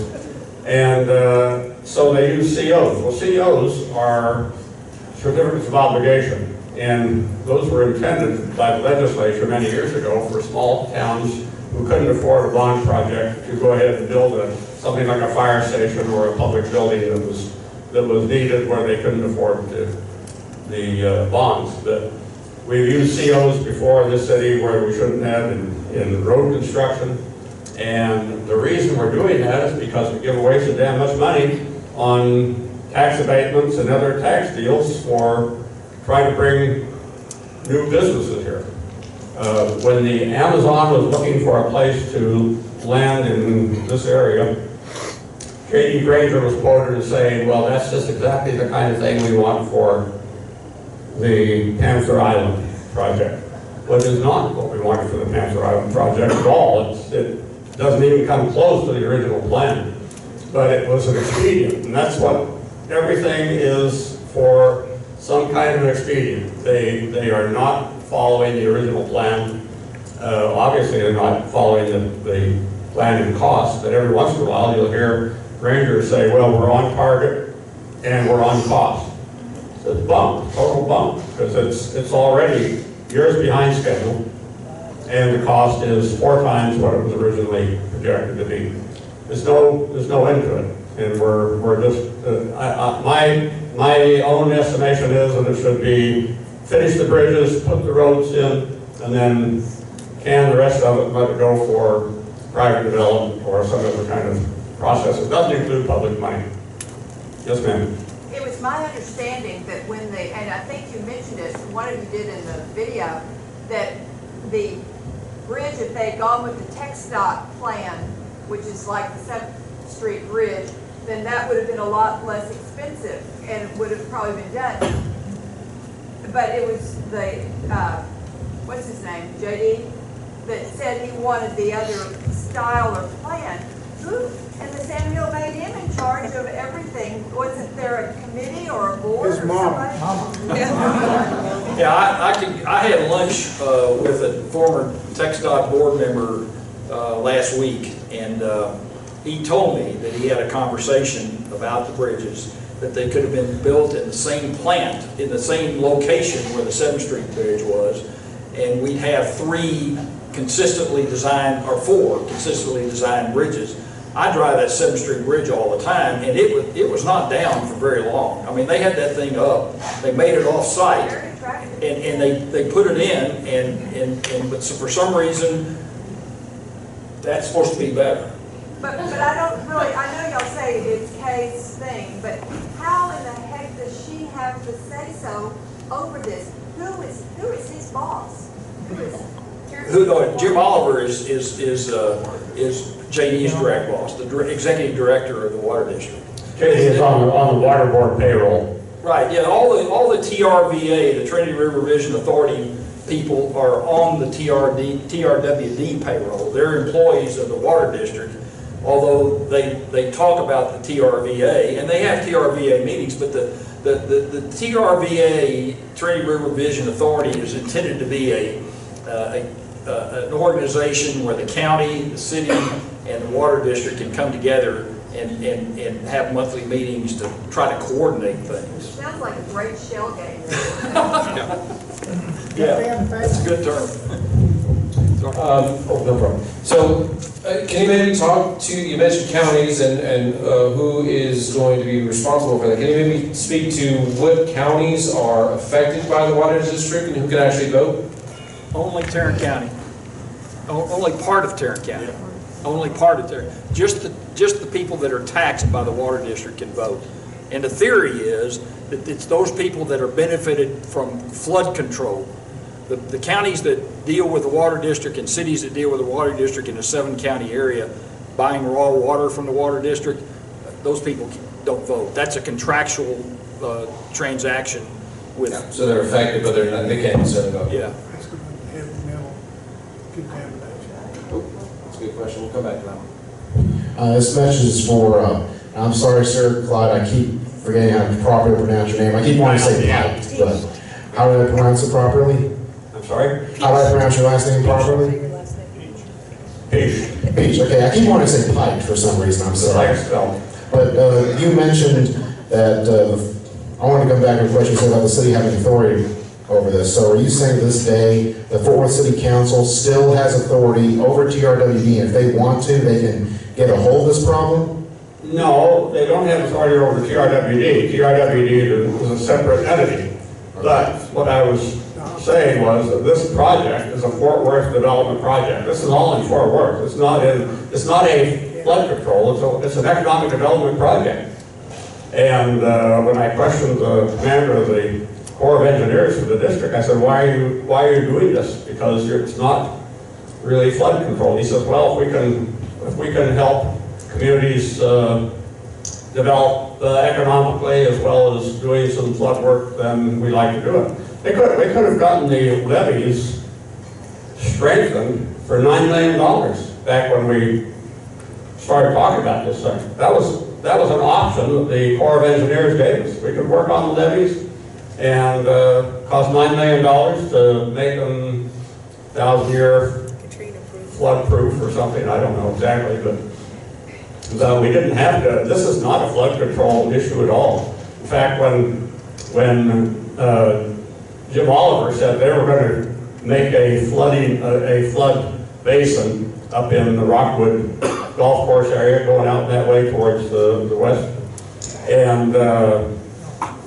And so they use COs. Well, COs are certificates of obligation, and those were intended by the legislature many years ago for small towns who couldn't afford a bond project to go ahead and build something like a fire station or a public building that was needed where they couldn't afford the bonds. But we've used COs before in this city where we shouldn't have in road construction. And the reason we're doing that is because we give away so damn much money on tax abatements and other tax deals for trying to bring new businesses here. When the Amazon was looking for a place to land in this area, J.D. Granger was quoted as saying, well, that's just exactly the kind of thing we want for the Panther Island project, which is not what we wanted for the Panther Island project at all. It doesn't even come close to the original plan, but it was an expedient, and that's what everything is for, some kind of expedient. They are not following the original plan. Obviously, they're not following the plan in cost, but every once in a while you'll hear Granger say, well, we're on target and we're on cost. So it's bump, total bump, because it's already years behind schedule, and the cost is 4 times what it was originally projected to be. There's no end to it, and we're just my own estimation is that it should be finish the bridges, put the roads in, and then can the rest of it and let it go for private development or some other kind of process. It doesn't include public money. Yes, ma'am. It was my understanding that when and I think you mentioned it, one of you did in the video, that the bridge, if they had gone with the TxDOT plan, which is like the 7th Street Bridge, then that would have been a lot less expensive and it would have probably been done. But it was the, what's his name, JD, that said he wanted the other style or plan. Who in the Samuel made him in charge of everything? Wasn't there a committee or a board or somebody? Yeah, I had lunch with a former TxDOT board member last week, and he told me that he had a conversation about the bridges, that they could have been built in the same plant, in the same location where the 7th Street Bridge was, and we'd have 3 consistently designed, or 4 consistently designed bridges. I drive that 7th Street Bridge all the time, and it was not down for very long. I mean, they had that thing up, they made it off-site, and they put it in, but for some reason, that's supposed to be better. But I don't really, I know y'all say it's Kay's thing, but how in the heck does she have to say so over this? Who is his boss? Jim Oliver is JD's direct boss, the executive director of the water district. JD is on the water board payroll. Right, yeah, all the TRVA, the Trinity River Vision Authority people are on the TRWD payroll. They're employees of the water district, although they talk about the TRVA, and they have TRVA meetings, but the TRVA, Trinity River Vision Authority, is intended to be an organization where the county, the city, and the water district can come together and have monthly meetings to try to coordinate things. Sounds like a great shell game. Yeah, that's a good term. No problem. So, can you maybe talk to, you mentioned counties and who is going to be responsible for that. Can you maybe speak to what counties are affected by the water district and who can actually vote? Only Tarrant County. Only part of Tarrant County. Only part of Tarrant. Just the people that are taxed by the water district can vote. And the theory is that it's those people that are benefited from flood control the counties that deal with the water district and cities that deal with the water district in a 7-county area, buying raw water from the water district, those people don't vote. That's a contractual transaction with. Yeah, so they're effective, but they can't necessarily vote. Yeah. That's going to have mental contamination. That's a good question. We'll come back to that one. This message is for, I'm sorry, sir, Clyde, I keep forgetting how to properly pronounce your name. I keep wanting to say Pike, but how do I pronounce it properly? I'm sorry? How do I pronounce your last name properly? Peace. Peach, okay, I keep wanting to say Pike for some reason, I'm sorry. But you mentioned that, I want to come back to a question you said about the city having authority over this. So are you saying this day, the Fort Worth City Council still has authority over TRWD, and if they want to, they can get a hold of this problem? No, they don't have authority over TRWD. TRWD is a separate entity. But what I was saying was that this project is a Fort Worth development project. This is all in Fort Worth. It's not a flood control. It's an economic development project. And when I questioned the commander of the Corps of Engineers for the district, I said, why are you doing this? Because it's not really flood control. He says, well, if we can help communities develop economically as well as doing some flood work, then we like to do it. They could have gotten the levees strengthened for $9 million back when we started talking about this thing. That was an option that the Corps of Engineers gave us. We could work on the levees and cost $9 million to make them 1,000-year flood proof or something. I don't know exactly, but we didn't have to. This is not a flood control issue at all. In fact, when Jim Oliver said they were going to make a flood basin up in the Rockwood golf course area going out that way towards the west. And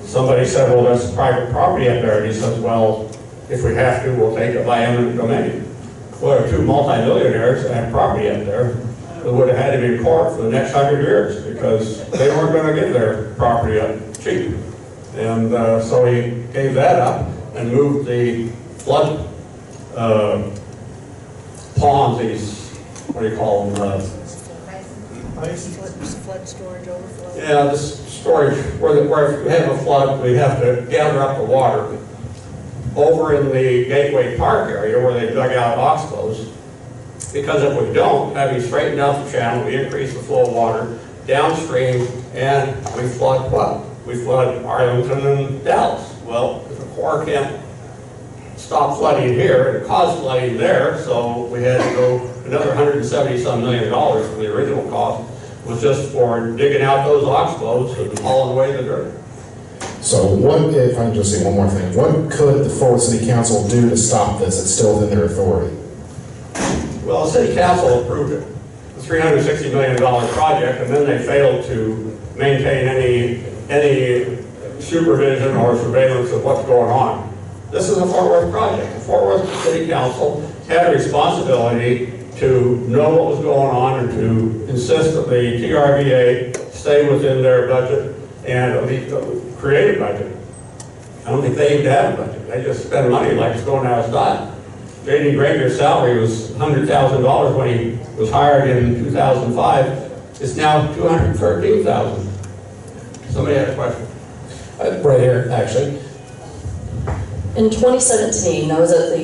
somebody said, well, that's private property up there. And he says, well, if we have to, we'll take it by eminent domain. Well, there are two multimillionaires that have property up there that would have had to be in court for the next 100 years because they weren't going to give their property up cheap. And so he gave that up and moved the flood ponds, these, what do you call them? Flood storage overflow. Yeah, this storage, where if we have a flood, we have to gather up the water over in the Gateway Park area where they dug out oxbows. Because if we don't, having straightened out the channel, we increase the flow of water downstream and we flood what? We flood Arlington and Dallas. Well, if the Corps can't stop flooding here, it caused flooding there, so we had to go another $170-some million from the original cost was just for digging out those oxbows and hauling away the dirt. So what, if I can just say one more thing, what could the Fort Worth City Council do to stop this? It's still within their authority. Well, the City Council approved it, the $360 million project, and then they failed to maintain any supervision or surveillance of what's going on. This is a Fort Worth project. The Fort Worth City Council had a responsibility to know what was going on and to insist that the TRVA stay within their budget and create a budget. I don't think they even have a budget. They just spend money like it's going out of style. J.D. Granger's salary was $100,000 when he was hired in 2005. It's now $213,000. Somebody had a question? Right here, actually. In 2017, I was at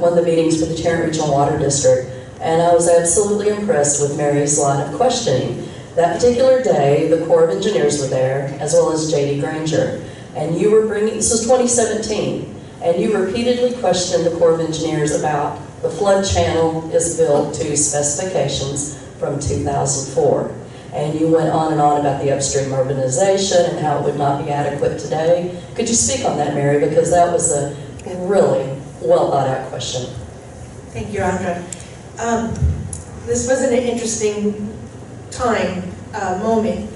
one of the meetings for the Tarrant Regional Water District, and I was absolutely impressed with Mary's line of questioning. That particular day, the Corps of Engineers were there, as well as J.D. Granger, and you were bringing, this was 2017, and you repeatedly questioned the Corps of Engineers about the flood channel is built to specifications from 2004. And you went on and on about the upstream urbanization and how it would not be adequate today. Could you speak on that, Mary? Because that was a really well thought out question. Thank you, Andra. This was an interesting moment.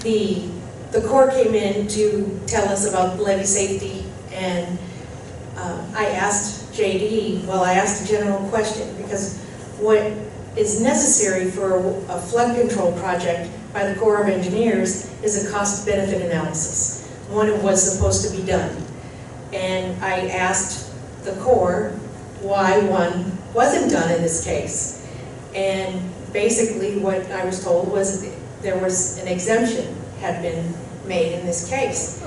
The Corps came in to tell us about levee safety, and I asked JD, I asked a general question, because what is necessary for a flood control project by the Corps of Engineers is a cost-benefit analysis, one of what's supposed to be done. And I asked the Corps why one wasn't done in this case. And basically what I was told was there was an exemption had been made in this case.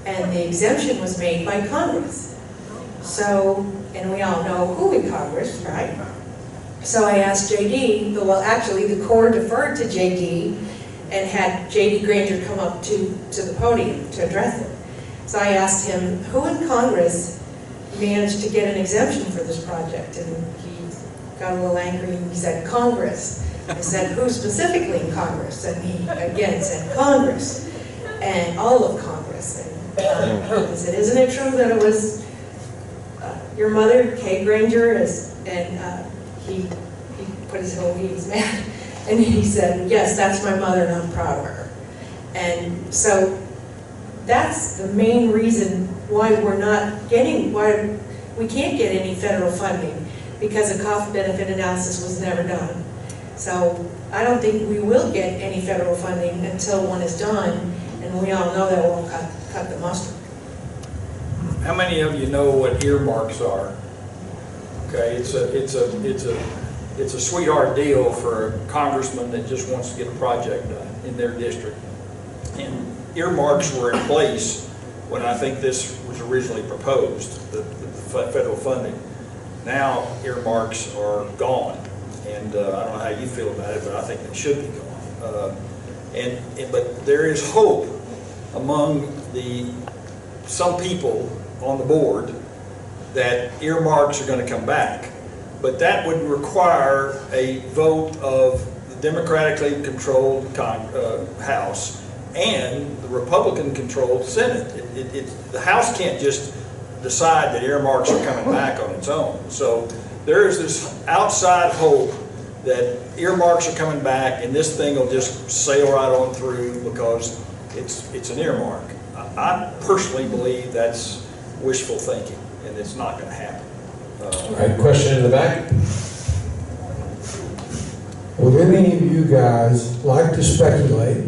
And the exemption was made by Congress. So, and we all know who in Congress, right? So I asked JD, well actually the Corps deferred to JD and had JD Granger come up to the podium to address it. So I asked him, who in Congress managed to get an exemption for this project? And he got a little angry and he said, Congress. I said, who specifically in Congress? And he again said, Congress. And all of Congress. And he said, isn't it true that it was your mother, Kay Granger, and he put his whole, he was mad. And he said, yes, that's my mother and I'm proud of her. And so that's the main reason why we're not getting, why we can't get any federal funding, because a cost benefit analysis was never done. So I don't think we will get any federal funding until one is done, and we all know that won't cut the mustard. How many of you know what earmarks are? Okay, it's a sweetheart deal for a congressman that just wants to get a project done in their district. And earmarks were in place when I think this was originally proposed, the federal funding. Now earmarks are gone, and I don't know how you feel about it, but I think they should be gone. But there is hope among some people on the board that earmarks are going to come back. But that would require a vote of the Democratically controlled House and the Republican-controlled Senate. The House can't just decide that earmarks are coming back on its own. So there is this outside hope that earmarks are coming back and this thing will just sail right on through because it's an earmark. I personally believe that's wishful thinking, and it's not going to happen. All right, question in the back? Would any of you guys like to speculate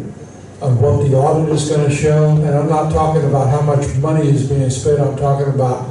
on what the audit is going to show? And I'm not talking about how much money is being spent, I'm talking about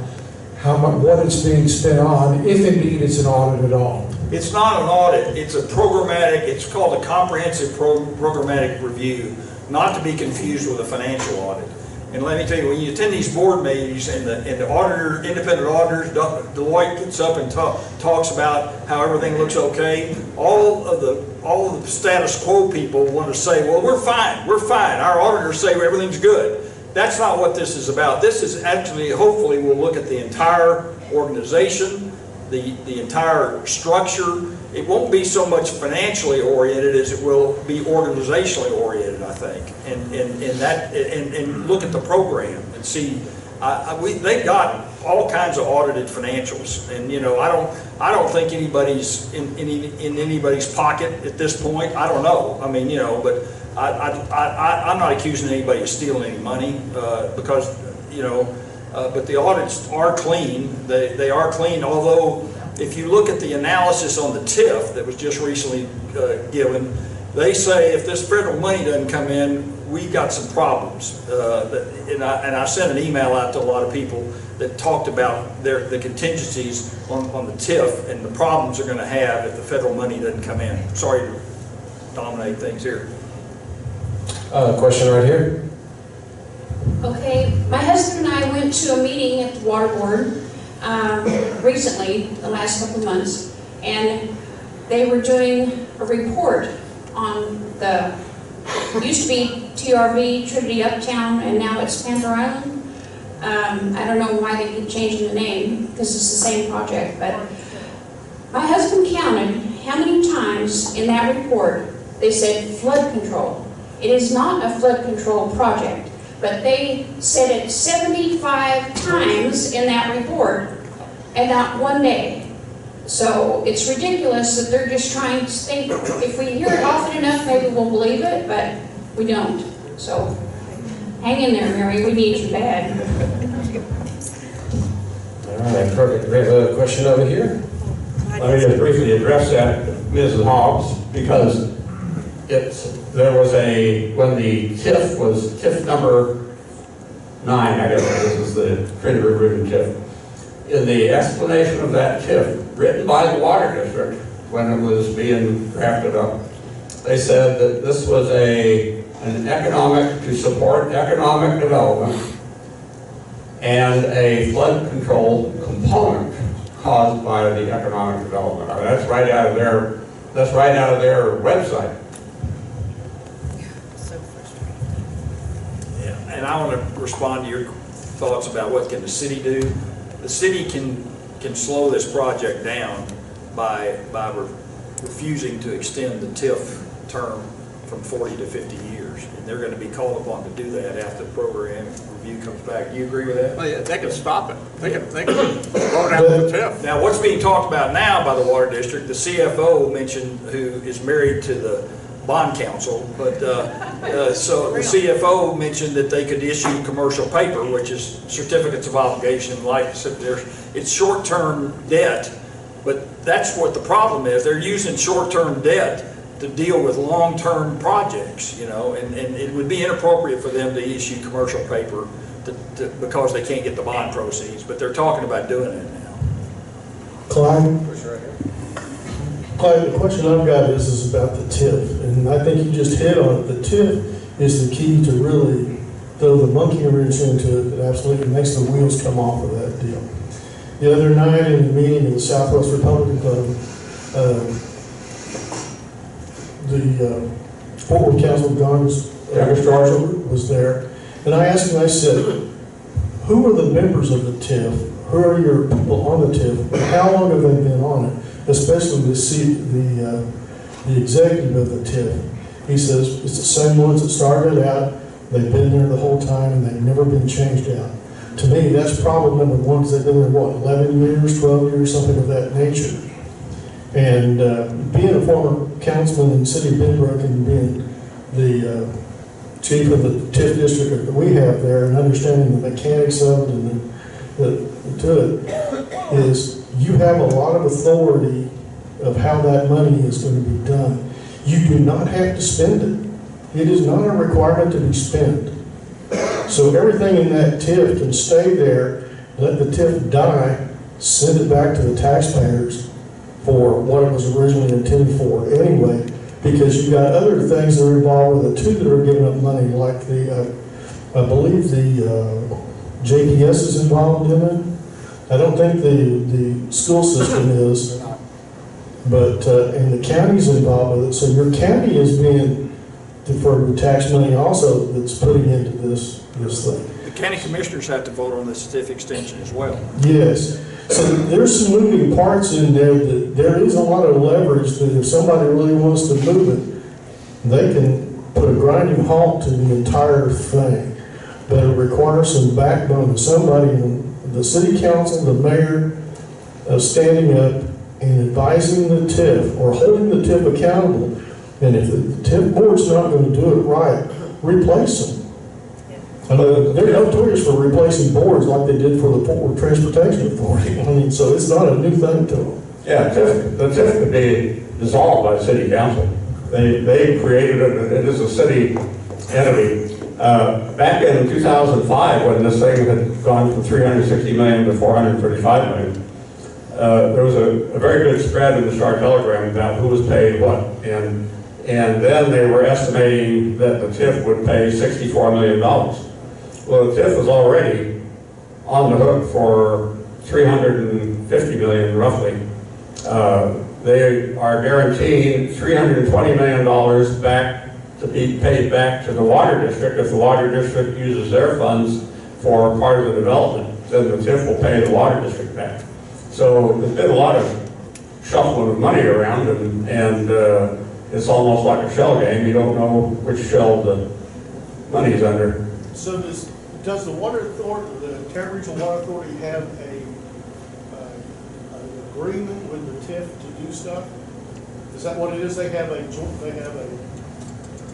what it's being spent on, if indeed it's an audit at all. It's not an audit, it's a programmatic, it's called a comprehensive programmatic review, not to be confused with a financial audit. And let me tell you, when you attend these board meetings and the auditor, independent auditors, Deloitte gets up and talks about how everything looks okay, all of the status quo people want to say, well, we're fine, our auditors say everything's good. That's not what this is about. This is actually, hopefully, we'll look at the entire organization, the entire structure. It won't be so much financially oriented as it will be organizationally oriented, I think. And look at the program and see. They've got all kinds of audited financials, and you know, I don't think anybody's in anybody's pocket at this point. I don't know. I mean, you know, but I'm not accusing anybody of stealing any money because you know. But the audits are clean. They are clean, although if you look at the analysis on the TIF that was just recently given, they say if this federal money doesn't come in, we've got some problems. And I sent an email out to a lot of people that talked about the contingencies on the TIF and the problems they're going to have if the federal money doesn't come in. Sorry to dominate things here. Question right here. Okay, my husband and I went to a meeting at the water board recently, the last couple of months, and they were doing a report on the, used to be TRWD, Trinity Uptown, and now it's Panther Island. I don't know why they keep changing the name, because it's the same project, but my husband counted how many times in that report they said flood control. It is not a flood control project. But they said it 75 times in that report, and not one day. So it's ridiculous that they're just trying to think, if we hear it often enough, maybe we'll believe it, but we don't. So hang in there, Mary, we need you bad. All right, perfect. We have a question over here. Let me just briefly address that, Mrs. Hobbs, because there was when the TIF was TIF number 9, I guess this is the Trinity River TIF, in the explanation of that TIF, written by the Water District when it was being drafted up, they said that this was an economic, to support economic development and a flood control component caused by the economic development. Now, that's right out of their website. Yeah, and I want to respond to your thoughts about what can the city do. The city can slow this project down by refusing to extend the TIF term from 40 to 50 years. And they're going to be called upon to do that after the program review comes back. Do you agree with that? Well, yeah, they can stop it. They can slow down the TIF. Now, what's being talked about now by the Water District, the CFO mentioned, who is married to the bond counsel, but so the CFO mentioned that they could issue commercial paper, which is certificates of obligation, like it's short-term debt, but that's what the problem is. They're using short-term debt to deal with long-term projects, you know, and it would be inappropriate for them to issue commercial paper because they can't get the bond proceeds, but they're talking about doing it now. Clyde? Clyde, the question I've got is about the TIF, and I think you just hit on it. The TIF is the key to really throw the monkey wrench into it that absolutely makes the wheels come off of that deal. The other night in the meeting of the Southwest Republican Club, the Fort Worth Council of Guns was there, and I asked him, I said, who are the members of the TIF? Who are your people on the TIF? And how long have they been on it? Especially the executive of the TIF. He says, it's the same ones that started out, they've been there the whole time, and they've never been changed out. To me, that's problem number one, because they've been there, what, 11 years, 12 years, something of that nature. And being a former councilman in the city of Benbrook and being the chief of the TIF district that we have there and understanding the mechanics of it and to it, is you have a lot of authority of how that money is going to be done. You do not have to spend it. It is not a requirement to be spent. So everything in that TIF can stay there, let the TIF die, send it back to the taxpayers for what it was originally intended for anyway, because you've got other things that are involved with it too that are giving up money, like I believe the JPS is involved in it. I don't think the school system is, but and the county's involved with it. So your county is being for the tax money also that's putting into this thing. The county commissioners have to vote on this TIF extension as well. Yes. So there's some moving parts in there that there is a lot of leverage that if somebody really wants to move it, they can put a grinding halt to the entire thing. But it requires some backbone of somebody in the city council, the mayor, standing up and advising the TIF or holding the TIF accountable. And if the TIF board's not going to do it right, replace them. They're notorious for replacing boards like they did for the Fort Worth Transportation Authority. I mean, so it's not a new thing to them. Yeah, the TIF could be dissolved by city council. They created it. It is a city entity. Back in 2005, when this thing had gone from 360 million to 435 million, there was a very good spread in the Star Telegram about who was paid what. And then they were estimating that the TIF would pay $64 million. Well, the TIF was already on the hook for $350 million, roughly. They are guaranteeing $320 million back to be paid back to the Water District. If the Water District uses their funds for part of the development, then the TIF will pay the Water District back. So there's been a lot of shuffling of money around, and it's almost like a shell game. You don't know which shell the money's under. So does the water authority, the Tarrant Regional Water Authority, have an agreement with the TIF to do stuff? Is that what it is? They have a I'm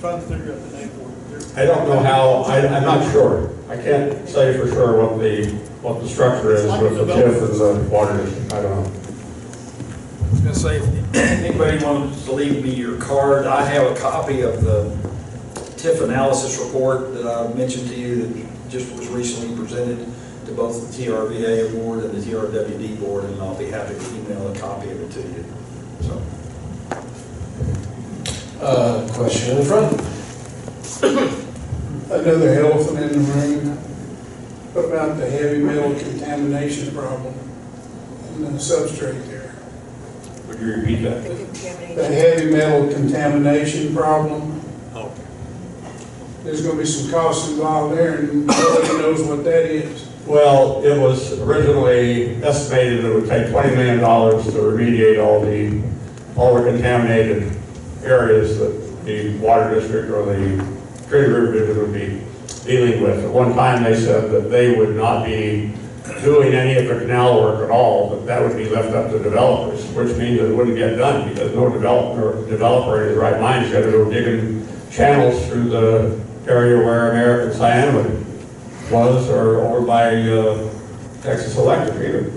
trying to figure out the name for it. I don't know how. I'm not sure. I can't say for sure what the structure is with the TIF and the Water District. I don't know. I was going to say, if anybody wants to leave me your card, I have a copy of the TIF analysis report that I mentioned to you that just was recently presented. to both the TRVA board and the TRWD board, and I'll be happy to email a copy of it to you. So. Question in the front. Another elephant in the room. What about the heavy metal contamination problem in the substrate there? Would you repeat that? The heavy metal contamination problem. Oh. There's going to be some costs involved there, and nobody knows what that is. Well, it was originally estimated it would take $20 million to remediate all the contaminated areas that the water district or the Trinity River Division would be dealing with. At one time, they said that they would not be doing any of the canal work at all, but that would be left up to developers, which means it wouldn't get done because no developer in his right mind is going to go digging channels through the area where American Cyanamid was, or over by Texas Electric either.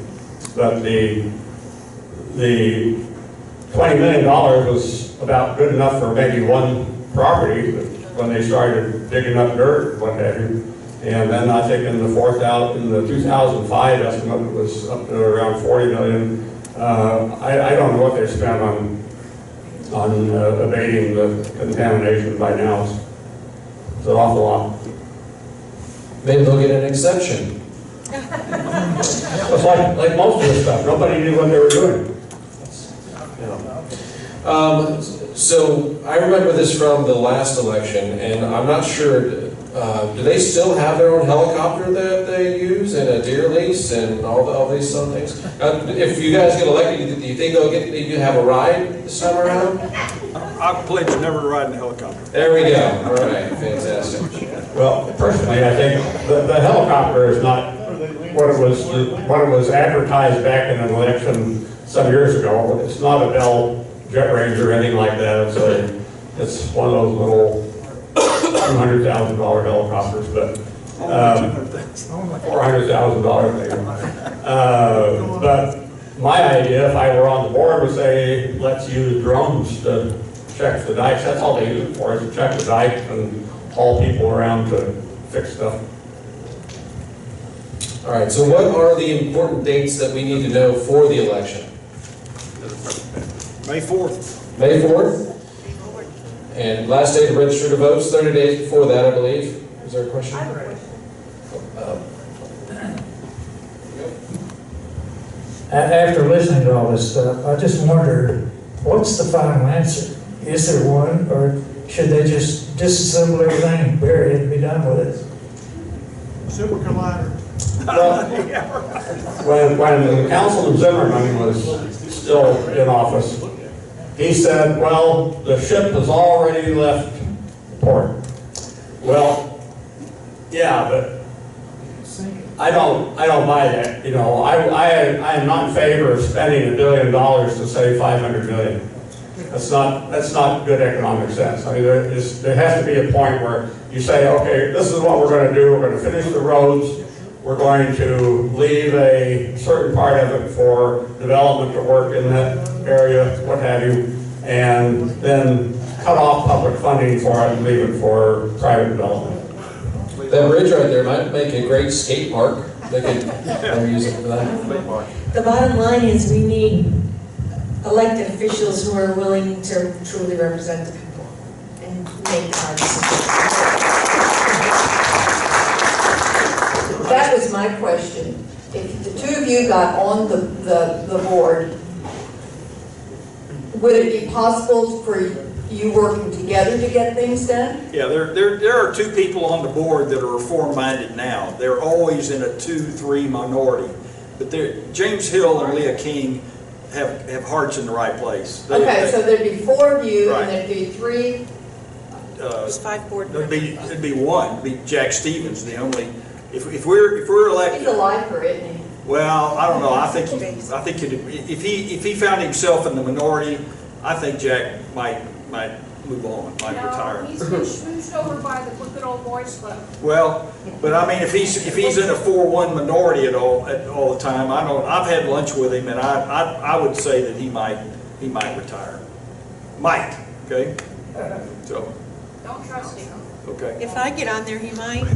But the $20 million was about good enough for maybe one property when they started digging up dirt and what have you. And then I think in the 2005 estimate, it was up to around 40 million. I don't know what they spent on abating the contamination by now. It's an awful lot. Maybe they'll get an exception. It's like most of this stuff. Nobody knew what they were doing. So I remember this from the last election, and I'm not sure, do they still have their own helicopter that they use and a deer lease and all these some things? If you guys get elected, do you think you have a ride this time around? I pledge never to ride in a helicopter. There we go. All right, fantastic. Well, personally, I think the helicopter is not what it was advertised back in an election some years ago. It's not a Bell Jet Ranger or anything like that. It's one of those little $200,000 helicopters, but $400,000 maybe. But my idea, if I were on the board, would say let's use drones to check the dikes. That's all they use it for, is to check the dikes and haul people around to fix stuff. All right, so what are the important dates that we need to know for the election? May 4th. May 4th? And last day to register to vote is 30 days before that, I believe. Is there a question? I have a question. After listening to all this stuff, I just wondered, what's the final answer? Is there one, or should they just disassemble everything and bury it and be done with it? Super collider. When Councilman Zimmerman was still in office, he said, well, the ship has already left port. Well, yeah, but I don't buy that. You know, I am not in favor of spending $1 billion to save 500 million. That's not good economic sense. I mean, there has to be a point where you say, okay, this is what we're going to do. We're going to finish the roads. We're going to leave a certain part of it for development to work in that area, what have you, and then cut off public funding for it and leave it for private development. That bridge right there might make a great skate park. They could use it for that. The bottom line is we need elected officials who are willing to truly represent the people and make hard decisions. That was my question. If the two of you got on the board, would it be possible for you working together to get things done? Yeah, there are two people on the board that are reform-minded now. They're always in a 2-3 minority. But James Hill and Leah King have hearts in the right place. So there'd be 4 of you, right. And there'd be 3. There's 5 board members. It'd be one. It'd be Jack Stevens, the only. If we're elected. He's a lifer, isn't he? Well, I don't know. I think if he found himself in the minority, I think Jack might move on, might retire. He's been schmoozed over by the good old boys club. Well, but I mean, if he's in a 4-1 minority at all the time, I've had lunch with him, and I would say that he might retire. Might, okay? So. Don't trust him. Okay. If I get on there, he might.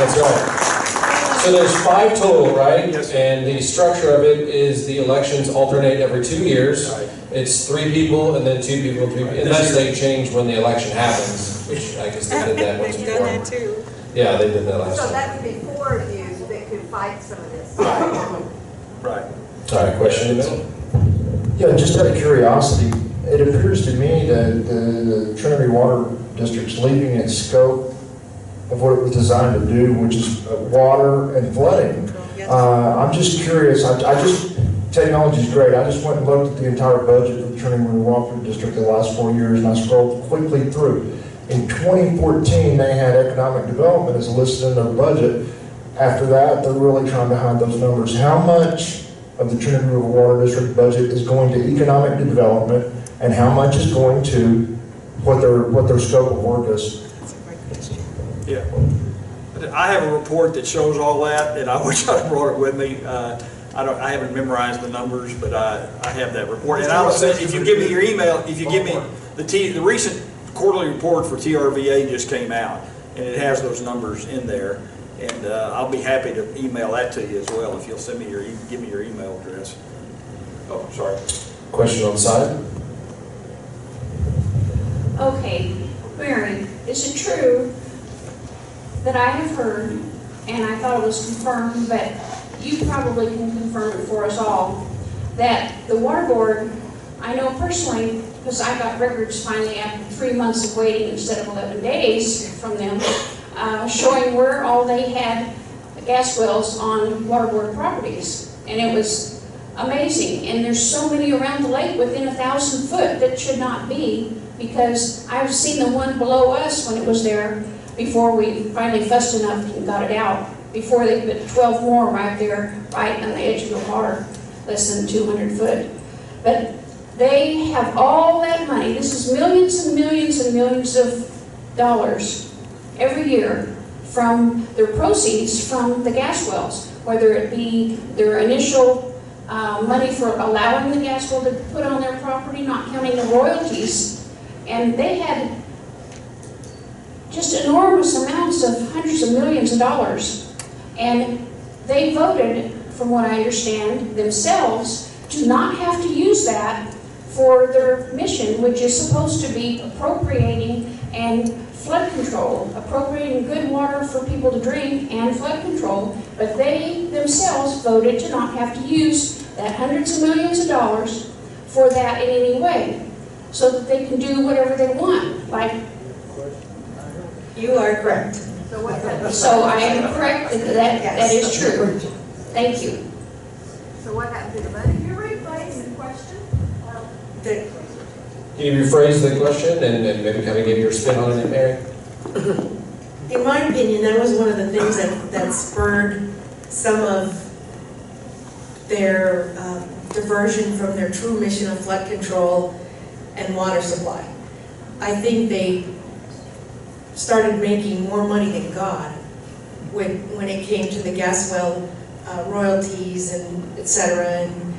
That's right. So there's 5 total, right? Yes. And the structure of it is the elections alternate every 2 years. Right. It's 3 people and then 2 people, 3 people, unless they change when the election happens, which I guess they did that once They've before. done that too. Yeah, they did that last So time. that would be 4 of you that could fight some of this. Right. All right, question in the middle? Yeah, just out of curiosity, it appears to me that the Trinity Water District's leaving its scope of what it was designed to do, which is water and flooding. I'm just curious, technology's great. I just went and looked at the entire budget of the Trinity Water District the last 4 years, and I scrolled quickly through. In 2014, they had economic development as listed in their budget. After that, they're really trying to hide those numbers. How much of the Trinity River Water District budget is going to economic development, and how much is going to what their scope of work is? Yeah. I have a report that shows all that, and I wish I'd brought it with me. I haven't memorized the numbers, but I have that report. And I would say, if you give me your email, if you give me the recent quarterly report for TRVA just came out, and it has those numbers in there. And I'll be happy to email that to you as well if you'll send me give me your email address. Oh, sorry. Question on the side? Okay, Mary, is it true that I have heard, and I thought it was confirmed, but you probably can confirm it for us all, that the water board, I know personally, because I got records finally after 3 months of waiting instead of 11 days from them, showing where all they had gas wells on water board properties. And it was amazing. And there's so many around the lake within 1,000 foot that should not be, because I've seen the one below us when it was there before we finally fussed enough and got it out, before they put 12 more right there, right on the edge of the water, less than 200 foot. But they have all that money. This is millions and millions and millions of dollars every year from their proceeds from the gas wells, whether it be their initial money for allowing the gas well to put on their property, not counting the royalties. And they had just enormous amounts of hundreds of millions of dollars. And they voted, from what I understand, themselves to not have to use that for their mission, which is supposed to be appropriating and flood control, appropriating good water for people to drink and flood control, but they themselves voted to not have to use that hundreds of millions of dollars for that in any way, so that they can do whatever they want. Like, You are correct. so I am correct that is true. Thank you. So what happened to the money? Can you rephrase the question? Can you rephrase the question and maybe kind of give your spin on it, Mary? In my opinion, that was one of the things that spurred some of their diversion from their true mission of flood control and water supply. I think they started making more money than God when it came to the gas well royalties and et cetera. And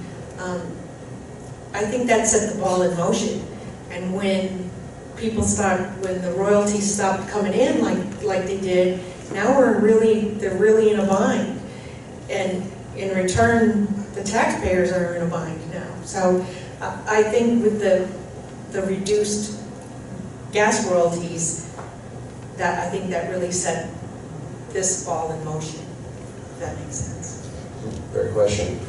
I think that set the ball in motion. And when the royalties stopped coming in like they did, now they're really in a bind. And in return, the taxpayers are in a bind now. So I think with the reduced gas royalties, I think that really set this ball in motion, if that makes sense. Great question.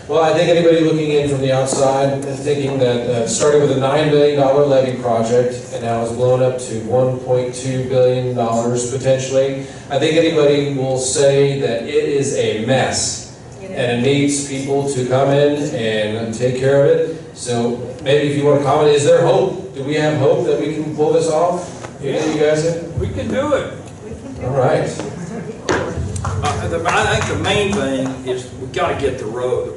Well, I think anybody looking in from the outside and thinking that started with a $9 million levy project and now has blown up to $1.2 billion potentially, I think anybody will say that it is a mess and it needs people to come in and take care of it. So maybe if you want to comment, is there hope? Do we have hope that we can pull this off? Yeah, you guys in? We can do it. All right. I think the main thing is we've got to get the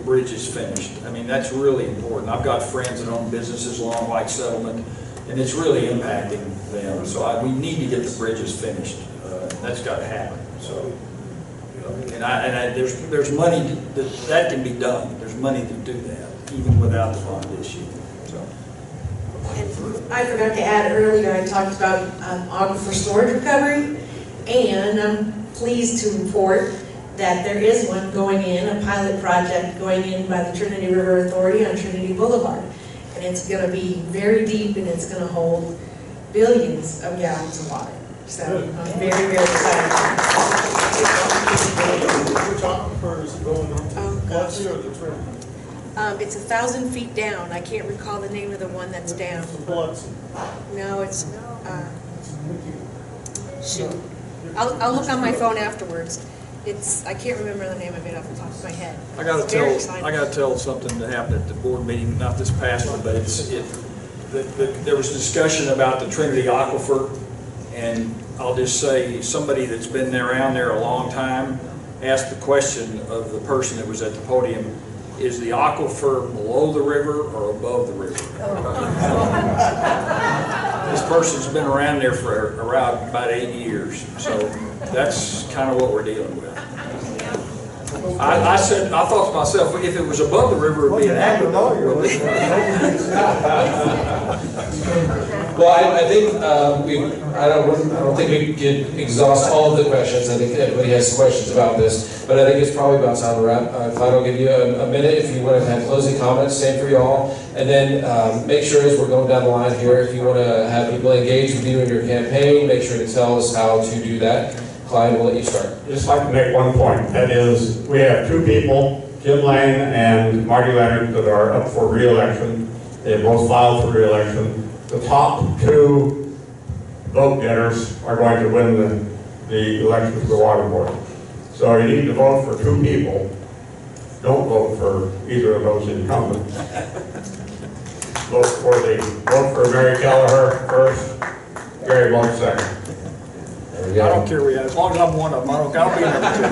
bridges finished. I mean, that's really important. I've got friends that own businesses along White Settlement, and it's really impacting them. So we need to get the bridges finished. That's got to happen. So, there's money that can be done. There's money to do that, even without the bond issue. So. And I forgot to add earlier, I talked about aquifer storage recovery, and I'm pleased to report that there is one going in, a pilot project going in by the Trinity River Authority on Trinity Boulevard. And it's going to be very deep, and it's going to hold billions of gallons of water. So I'm very, very excited. Which aquifer is going into? Oh, gosh. Or the Trinity? It's 1,000 feet down. I can't recall the name of the one that's down. No, it's, shoot. I'll look on my phone afterwards. I can't remember the name of it off the top of my head. I gotta It's very exciting. I gotta tell something that happened at the board meeting, not this past one, but there was a discussion about the Trinity Aquifer, and I'll just say, somebody that's been around there a long time asked the question of the person that was at the podium, is the aquifer below the river or above the river? This person's been around there for around about 8 years, so that's kind of what we're dealing with. I thought to myself, if it was above the river, it would be an aquifer. Well, I think I don't think we could exhaust all of the questions. I think everybody has questions about this, but I think it's probably about time to wrap. Clyde, I'll give you a minute if you want to have closing comments. Same for y'all, and then make sure as we're going down the line here, if you want to have people engage with you in your campaign, make sure to tell us how to do that. Clyde, we'll let you start. I'd just like to make one point. That is, we have two people, Jim Lane and Marty Leonard, that are up for re-election. They both filed for re-election. The top two vote getters are going to win the election for the water board. So you need to vote for two people. Don't vote for either of those incumbents. Vote for Mary Kelleher first, Gary Blunt second. I don't care as long as I'm one of them, I'll be number two.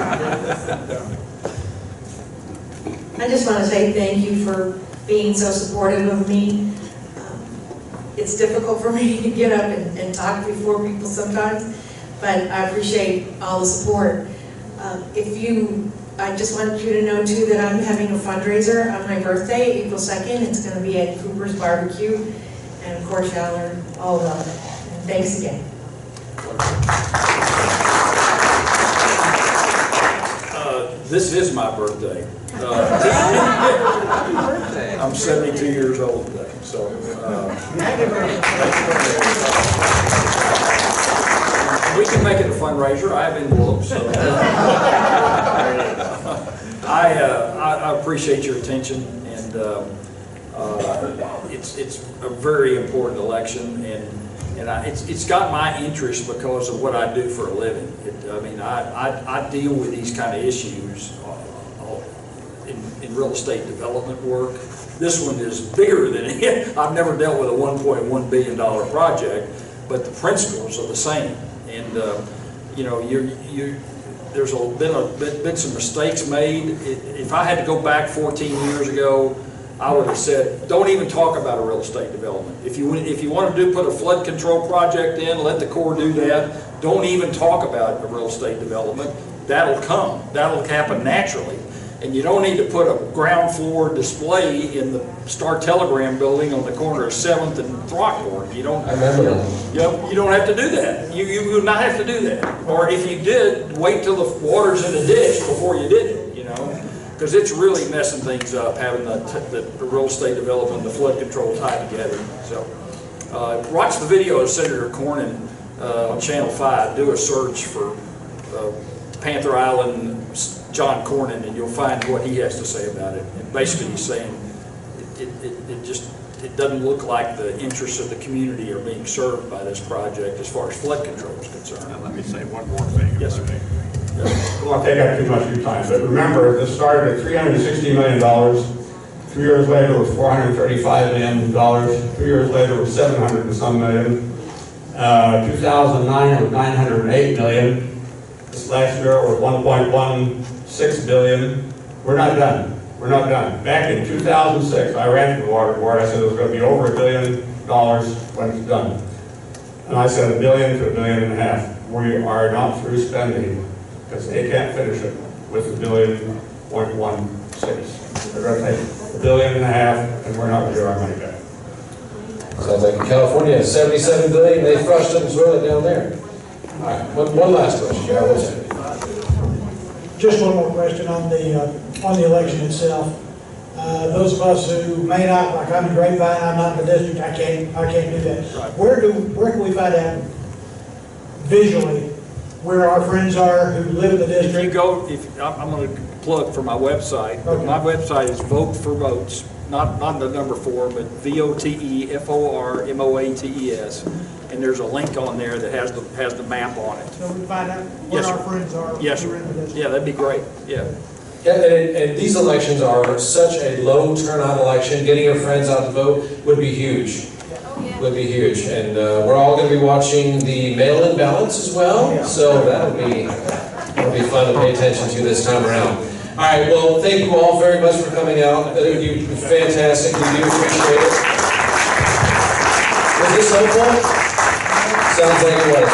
I just want to say thank you for being so supportive of me. It's difficult for me to get up and talk before people sometimes, but I appreciate all the support. I just want you to know too that I'm having a fundraiser on my birthday, April 2nd. It's going to be at Cooper's Barbecue, and of course y'all are all welcome. And thanks again. This is my birthday. I'm 72 years old today, so we can make it a fundraiser. I have envelopes. So. I appreciate your attention, and it's a very important election, and it's got my interest because of what I do for a living. I deal with these kind of issues in real estate development work. This one is bigger than it. I've never dealt with a $1.1 billion project, but the principles are the same. And there's been some mistakes made. If I had to go back 14 years ago, I would have said, don't even talk about a real estate development. If you want to put a flood control project in, let the Corps do that. Don't even talk about a real estate development. That'll come. That'll happen naturally. And you don't need to put a ground floor display in the Star Telegram building on the corner of 7th and Throckmorton. You don't. I remember that. You don't have to do that. You would not have to do that. Or if you did, wait till the water's in the ditch before you did it. Because it's really messing things up, having the real estate development and the flood control tied together. So, watch the video of Senator Cornyn on Channel 5. Do a search for Panther Island, John Cornyn, and you'll find what he has to say about it. And basically, he's saying it doesn't look like the interests of the community are being served by this project as far as flood control is concerned. Now, let me say one more thing. Yes, sir. I don't want to take up too much of your time, but remember, this started at $360 million. 2 years later, it was $435 million. 2 years later, it was 700 and some million. 2009, it was $908 million. This last year, it was $1.16 billion. We're not done. We're not done. Back in 2006, I ran for the water board. I said it was going to be over $1 billion when it's done. And I said $1 billion to $1.5 billion. We are not through spending, because they can't finish it with $1.16 billion. They're going to take $1.5 billion, and we're not going to get our money back. Sounds like California has $77 billion. They flushed them and swirled it down there. All right, one last question. just one more question on the election itself. Those of us who may not, like I'm in Grapevine, I'm not in the district, I can't do that. Where can we find out visually where our friends are who live in the district? If you go, I'm going to plug for my website. Okay. My website is Vote for Votes, not the number 4, but VOTEFORMOATES. And there's a link on there that has the map on it. So we can find out where our friends are. Yes, who sir. are in the district. Yeah, that'd be great. Yeah. Yeah, and these elections are such a low turnout election. Getting your friends out to vote would be huge. Would be huge. And we're all going to be watching the mail-in ballots as well. So that'll be fun to pay attention to this time around. All right, well, thank you all very much for coming out. You're fantastic. We do appreciate it. Was this helpful? Sounds like it was.